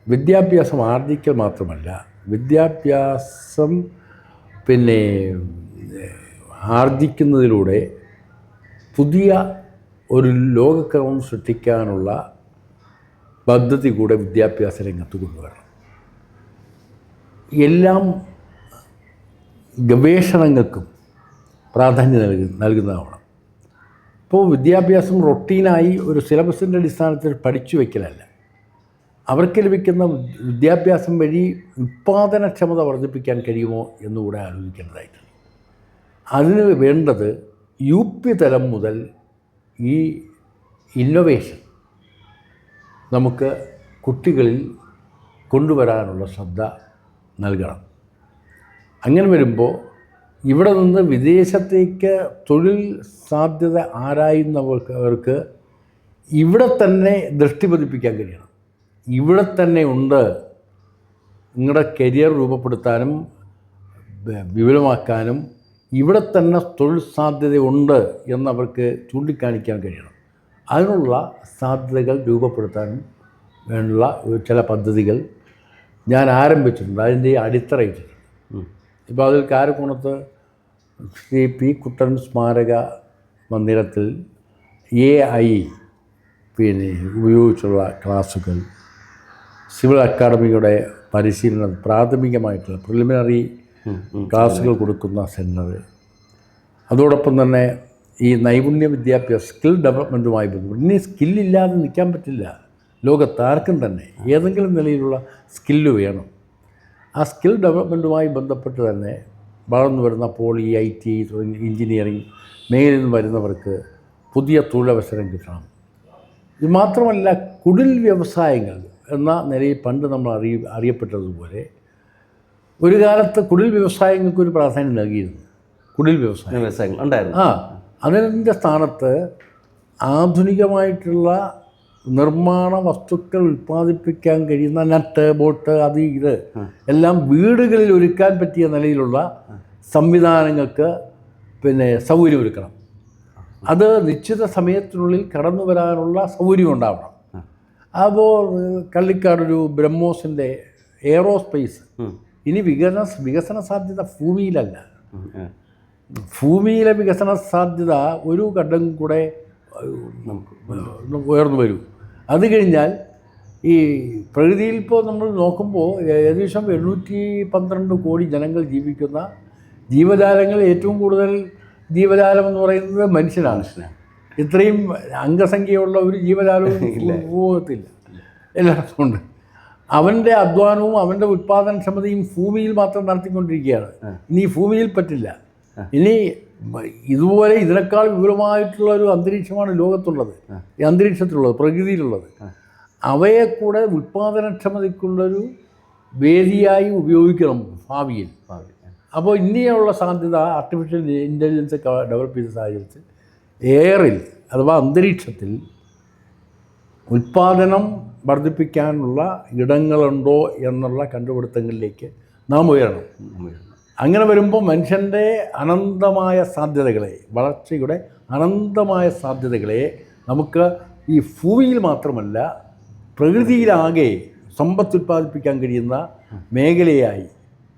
വിദ്യാഭ്യാസം ആർജിക്കൽ മാത്രമല്ല, വിദ്യാഭ്യാസം ആർജിക്കുന്നതിലൂടെ പുതിയ ഒരു ലോകക്രമം സൃഷ്ടിക്കാനുള്ള പദ്ധതി കൂടെ വിദ്യാഭ്യാസ രംഗത്ത് കൊണ്ടുവരണം. എല്ലാം ഗവേഷണങ്ങൾക്കും പ്രാധാന്യം നൽകുന്നതാവണം. ഇപ്പോൾ വിദ്യാഭ്യാസം റൊട്ടീനായി ഒരു സിലബസിൻ്റെ അടിസ്ഥാനത്തിൽ പഠിച്ചു വയ്ക്കലല്ല. അവർക്ക് ലഭിക്കുന്ന വിദ്യാഭ്യാസം വഴി ഉൽപ്പാദനക്ഷമത വർദ്ധിപ്പിക്കാൻ കഴിയുമോ എന്നുകൂടെ ആലോചിക്കേണ്ടതായിട്ടുണ്ട്. അതിന് വേണ്ടത് UP തലം മുതൽ ഈ ഇന്നൊവേഷൻ നമുക്ക് കുട്ടികളിൽ കൊണ്ടുവരാനുള്ള ശ്രദ്ധ നൽകണം. അങ്ങനെ വരുമ്പോൾ ഇവിടെ നിന്ന് വിദേശത്തേക്ക് തൊഴിൽ സാധ്യത ആരായുന്നവർക്ക് ഇവിടെ തന്നെ ദൃഷ്ടി പതിപ്പിക്കാൻ കഴിയണം. ഇവിടെ തന്നെ ഉണ്ട്, നിങ്ങളുടെ കരിയർ രൂപപ്പെടുത്താനും വിപുലമാക്കാനും ഇവിടെ തന്നെ തൊഴിൽ സാധ്യതയുണ്ട് എന്നവർക്ക് ചൂണ്ടിക്കാണിക്കാൻ കഴിയണം. അതിനുള്ള സാധ്യതകൾ രൂപപ്പെടുത്താനും വേണ്ട ചില പദ്ധതികൾ ഞാൻ ആരംഭിച്ചിട്ടുണ്ട്, അതിൻ്റെ അടിത്തറയിട്ടിട്ടുണ്ട്. ഇപ്പോൾ അതിൽ കാരക്കുണത്ത് ശ്രീ P. കുട്ടൻ സ്മാരക മന്ദിരത്തിൽ AI ഉപയോഗിച്ചുള്ള ക്ലാസുകൾ, സിവിൽ അക്കാഡമിയുടെ പരിശീലനം, പ്രാഥമികമായിട്ടുള്ള പ്രിലിമിനറി ക്ലാസുകൾ കൊടുക്കുന്ന സെൻറ്റർ, അതോടൊപ്പം തന്നെ ഈ നൈപുണ്യ വിദ്യാഭ്യാസ സ്കിൽ ഡെവലപ്മെൻറ്റുമായി ബന്ധപ്പെട്ട് ഇനി സ്കില്ലില്ലാതെ നിൽക്കാൻ പറ്റില്ല. ലോകത്ത് ആർക്കും തന്നെ ഏതെങ്കിലും നിലയിലുള്ള സ്കില്ല് വേണം. ആ സ്കിൽ ഡെവലപ്മെൻറ്റുമായി ബന്ധപ്പെട്ട് തന്നെ വളർന്നു വരുന്ന IT തുടങ്ങി എഞ്ചിനീയറിംഗ് മേഖലയിൽ നിന്ന് വരുന്നവർക്ക് പുതിയ തൊഴിലവസരം കിട്ടണം. ഇത് മാത്രമല്ല, കുടിൽ വ്യവസായങ്ങൾ എന്ന നിലയിൽ പണ്ട് നമ്മൾ അറിയപ്പെട്ടതുപോലെ ഒരു കാലത്ത് കുടിൽ വ്യവസായങ്ങൾക്കൊരു പ്രാധാന്യം നൽകിയിരുന്നു. കുടിൽ വ്യവസായങ്ങൾ ഉണ്ടായിരുന്നു. അതിൻ്റെ സ്ഥാനത്ത് ആധുനികമായിട്ടുള്ള നിർമ്മാണ വസ്തുക്കൾ ഉൽപ്പാദിപ്പിക്കാൻ കഴിയുന്ന നട്ട്, ബോട്ട്, അത് ഇത് എല്ലാം വീടുകളിൽ ഒരുക്കാൻ പറ്റിയ നിലയിലുള്ള സംവിധാനങ്ങൾക്ക് സൗകര്യമൊരുക്കണം. അത് നിശ്ചിത സമയത്തിനുള്ളിൽ കടന്നു വരാനുള്ള സൗകര്യം ഉണ്ടാവണം. അപ്പോൾ കള്ളിക്കാടൊരു ബ്രഹ്മോസിൻ്റെ എയറോസ്പേസ് ഇനി വികസന സാധ്യത ഭൂമിയിലല്ല. ഭൂമിയിലെ വികസന സാധ്യത ഒരു ഘട്ടം കൂടെ ഉയർന്നു വരും. അത് കഴിഞ്ഞാൽ ഈ പ്രകൃതിയിൽ ഇപ്പോൾ നമ്മൾ നോക്കുമ്പോൾ ഏകദേശം 812 കോടി ജനങ്ങൾ ജീവിക്കുന്ന ജീവജാലങ്ങൾ, ഏറ്റവും കൂടുതൽ ജീവജാലം എന്ന് പറയുന്നത് മനുഷ്യനാണ്. ഇത്രയും അംഗസംഖ്യയുള്ള ഒരു ജീവജാലവും ഭൂമുഖത്തില്ല, എല്ലായിടത്തും ഉണ്ട്. അവൻ്റെ അധ്വാനവും അവൻ്റെ ഉൽപ്പാദനക്ഷമതയും ഭൂമിയിൽ മാത്രം നടത്തിക്കൊണ്ടിരിക്കുകയാണ്. ഇനി ഭൂമിയിൽ പറ്റില്ല. ഇനി ഇതുപോലെ ഇതിനേക്കാൾ വിപുലമായിട്ടുള്ള ഒരു അന്തരീക്ഷമാണ് ലോകത്തുള്ളത്, ഈ അന്തരീക്ഷത്തിലുള്ളത്, പ്രകൃതിയിലുള്ളത്. അവയെ കൂടെ ഉൽപ്പാദനക്ഷമതയ്ക്കുള്ളൊരു വേദിയായി ഉപയോഗിക്കണം ഭാവിയിൽ. അപ്പോൾ ഇനിയുള്ള സാധ്യത ആർട്ടിഫിഷ്യൽ ഇൻ്റലിജൻസ് ഡെവലപ്പ് ചെയ്ത സാഹചര്യത്തിൽ എയറിൽ അഥവാ അന്തരീക്ഷത്തിൽ ഉൽപ്പാദനം വർദ്ധിപ്പിക്കാനുള്ള ഇടങ്ങളുണ്ടോ എന്നുള്ള കണ്ടുപിടുത്തങ്ങളിലേക്ക് നാം ഉയരണം. അങ്ങനെ വരുമ്പോൾ മനുഷ്യൻ്റെ അനന്തമായ സാധ്യതകളെ, വളർച്ചയുടെ അനന്തമായ സാധ്യതകളെ നമുക്ക് ഈ ഭൂമിയിൽ മാത്രമല്ല പ്രകൃതിയിലാകെ സമ്പത്ത് ഉൽപ്പാദിപ്പിക്കാൻ കഴിയുന്ന മേഖലയായി,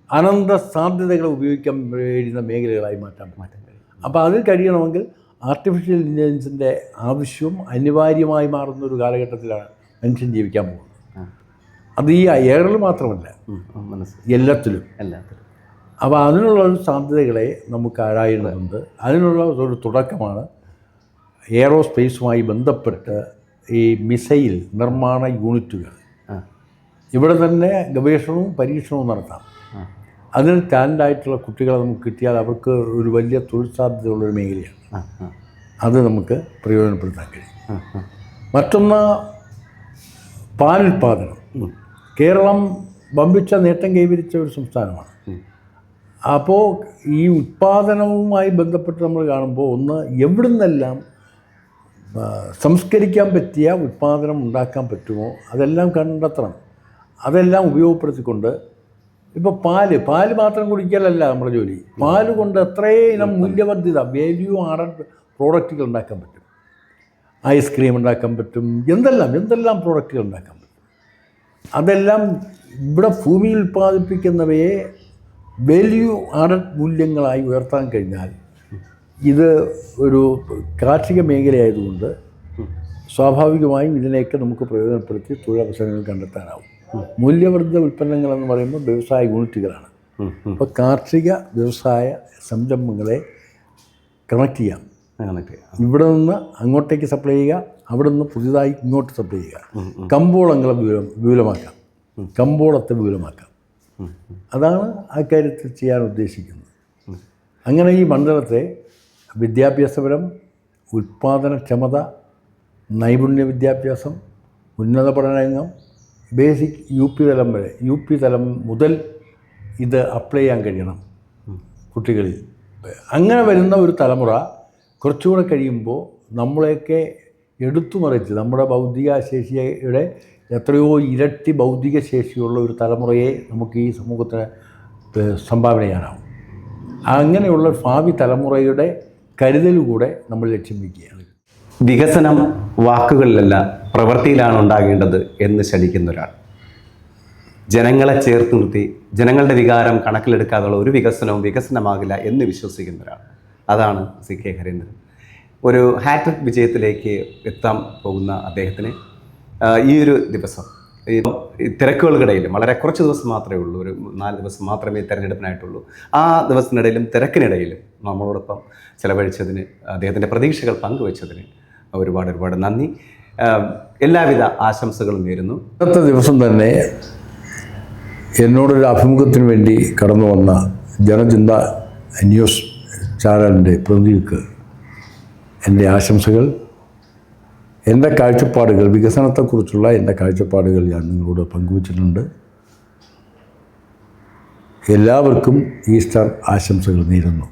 അനന്ത സാധ്യതകളെ ഉപയോഗിക്കാൻ കഴിയുന്ന മേഖലകളായി മാറ്റാൻ കഴിയും. അപ്പോൾ അത് കഴിയണമെങ്കിൽ ആർട്ടിഫിഷ്യൽ ഇൻ്റലിജൻസിൻ്റെ ആവശ്യവും അനിവാര്യമായി മാറുന്നൊരു കാലഘട്ടത്തിലാണ് മനുഷ്യൻ ജീവിക്കാൻ പോകുന്നത്. അത് ഈ എയറിൽ മാത്രമല്ല, എല്ലാത്തിലും. അപ്പോൾ അതിനുള്ള സാധ്യതകളെ നമുക്ക് ആരായേണ്ടതുണ്ട്. അതിനുള്ള ഒരു തുടക്കമാണ് എയറോസ്പേസുമായി ബന്ധപ്പെട്ട് ഈ മിസൈൽ നിർമ്മാണ യൂണിറ്റുകൾ. ഇവിടെ തന്നെ ഗവേഷണവും പരീക്ഷണവും നടത്താം. അതിന് ടാലൻ്റായിട്ടുള്ള കുട്ടികളെ നമുക്ക് കിട്ടിയാൽ അവർക്ക് ഒരു വലിയ തൊഴിൽ സാധ്യതയുള്ളൊരു മേഖലയാണ്. അത് നമുക്ക് പ്രയോജനപ്പെടുത്താൻ കഴിയും. മറ്റൊന്ന് പാലുൽപാദനം. കേരളം വമ്പിച്ച നേട്ടം കൈവരിച്ച ഒരു സംസ്ഥാനമാണ്. അപ്പോൾ ഈ ഉൽപാദനവുമായി ബന്ധപ്പെട്ട് നമ്മൾ കാണുമ്പോൾ ഒന്ന് എവിടുന്നെല്ലാം സംസ്കരിക്കാൻ പറ്റിയ ഉൽപാദനം ഉണ്ടാക്കാൻ പറ്റുമോ അതെല്ലാം കണ്ടെത്തണം. അതെല്ലാം ഉപയോഗപ്പെടുത്തിക്കൊണ്ട് ഇപ്പോൾ പാല് മാത്രം കുടിക്കലല്ല നമ്മുടെ ജോലി. പാല് കൊണ്ട് എത്രയും ഇനം മൂല്യവർദ്ധിത വാല്യൂ ആഡഡ് പ്രോഡക്റ്റുകൾ ഉണ്ടാക്കാൻ പറ്റും. ഐസ്ക്രീം ഉണ്ടാക്കാൻ പറ്റും, എന്തെല്ലാം പ്രോഡക്റ്റുകൾ ഉണ്ടാക്കാൻ പറ്റും. അതെല്ലാം ഇവിടെ ഭൂമിയിൽ ഉൽപ്പാദിപ്പിക്കുന്നവയെ വാല്യൂ ആഡഡ് മൂല്യങ്ങളായി ഉയർത്താൻ കഴിഞ്ഞാൽ ഇത് ഒരു കാർഷിക മേഖലയായതുകൊണ്ട് സ്വാഭാവികമായും ഇതിനെയൊക്കെ നമുക്ക് പ്രയോജനപ്പെടുത്തി തൊഴിലവസരങ്ങൾ കണ്ടെത്താനാവും. മൂല്യവർദ്ധിത ഉൽപ്പന്നങ്ങളെന്ന് പറയുമ്പോൾ വ്യവസായ യൂണിറ്റുകളാണ്. അപ്പോൾ കാർഷിക വ്യവസായ സംരംഭങ്ങളെ കണക്ട് ചെയ്യാം. ഇവിടെ നിന്ന് അങ്ങോട്ടേക്ക് സപ്ലൈ ചെയ്യുക, അവിടെ നിന്ന് പുതിയതായി ഇങ്ങോട്ട് സപ്ലൈ ചെയ്യുക. കമ്പോളങ്ങളെ വിപുലമാക്കാം, കമ്പോളത്തെ വിപുലമാക്കാം. അതാണ് ആ കാര്യത്തിൽ ചെയ്യാൻ ഉദ്ദേശിക്കുന്നത്. അങ്ങനെ ഈ മണ്ഡലത്തെ വിദ്യാഭ്യാസപരം, ഉൽപ്പാദനക്ഷമത, നൈപുണ്യ വിദ്യാഭ്യാസം, ഉന്നത പഠനരംഗം, ബേസിക് യു പി തലം മുതൽ ഇത് അപ്ലൈ ചെയ്യാൻ കഴിയണം കുട്ടികളിൽ. അങ്ങനെ വരുന്ന ഒരു തലമുറ കുറച്ചുകൂടെ കഴിയുമ്പോൾ നമ്മളെയൊക്കെ എടുത്തുമറിച്ച് നമ്മുടെ ഭൗതിക ശേഷിയുടെ എത്രയോ ഇരട്ടി ഭൗതിക ശേഷിയുള്ള ഒരു തലമുറയെ നമുക്ക് ഈ സമൂഹത്തിന് സംഭാവന ചെയ്യാനാവും. അങ്ങനെയുള്ള ഭാവി തലമുറയുടെ കരുതലുകൂടെ നമ്മൾ ലക്ഷ്യം വയ്ക്കുകയാണ്. വികസനം വാക്കുകളിലല്ല പ്രവൃത്തിയിലാണ് ഉണ്ടാകേണ്ടത് എന്ന് ശഠിക്കുന്ന ഒരാൾ, ജനങ്ങളെ ചേർത്ത് നിർത്തി ജനങ്ങളുടെ വികാരം കണക്കിലെടുക്കാതുള്ള ഒരു വികസനവും വികസനമാകില്ല എന്ന് വിശ്വസിക്കുന്ന ഒരാൾ, അതാണ് CK ഹരീന്ദ്രൻ. ഒരു ഹാട്രിക് വിജയത്തിലേക്ക് എത്താൻ പോകുന്ന അദ്ദേഹത്തിന് ഈ ഒരു ദിവസം ഈ തിരക്കുകൾക്കിടയിലും വളരെ കുറച്ച് ദിവസം മാത്രമേ ഉള്ളൂ, ഒരു 4 ദിവസം മാത്രമേ തിരഞ്ഞെടുപ്പിനായിട്ടുള്ളൂ. ആ ദിവസത്തിനിടയിലും തിരക്കിനിടയിലും നമ്മളോടൊപ്പം ചിലവഴിച്ചതിന്, അദ്ദേഹത്തിൻ്റെ പ്രതീക്ഷകൾ പങ്കുവച്ചതിന് ഒരുപാട് നന്ദി. എല്ലാവിധ ആശംസകളും നേരുന്നു. ഇന്നത്തെ ദിവസം തന്നെ എന്നോടൊരു അഭിമുഖത്തിന് വേണ്ടി കടന്നു വന്ന ജനചിന്ത ന്യൂസ് ചാനലിൻ്റെ പ്രതിനിധിക്ക് എൻ്റെ ആശംസകൾ. എൻ്റെ കാഴ്ചപ്പാടുകൾ, വികസനത്തെക്കുറിച്ചുള്ള എൻ്റെ കാഴ്ചപ്പാടുകൾ ഞാൻ നിങ്ങളോട് പങ്കുവച്ചിട്ടുണ്ട്. എല്ലാവർക്കും ഈസ്റ്റർ ആശംസകൾ നേരുന്നു.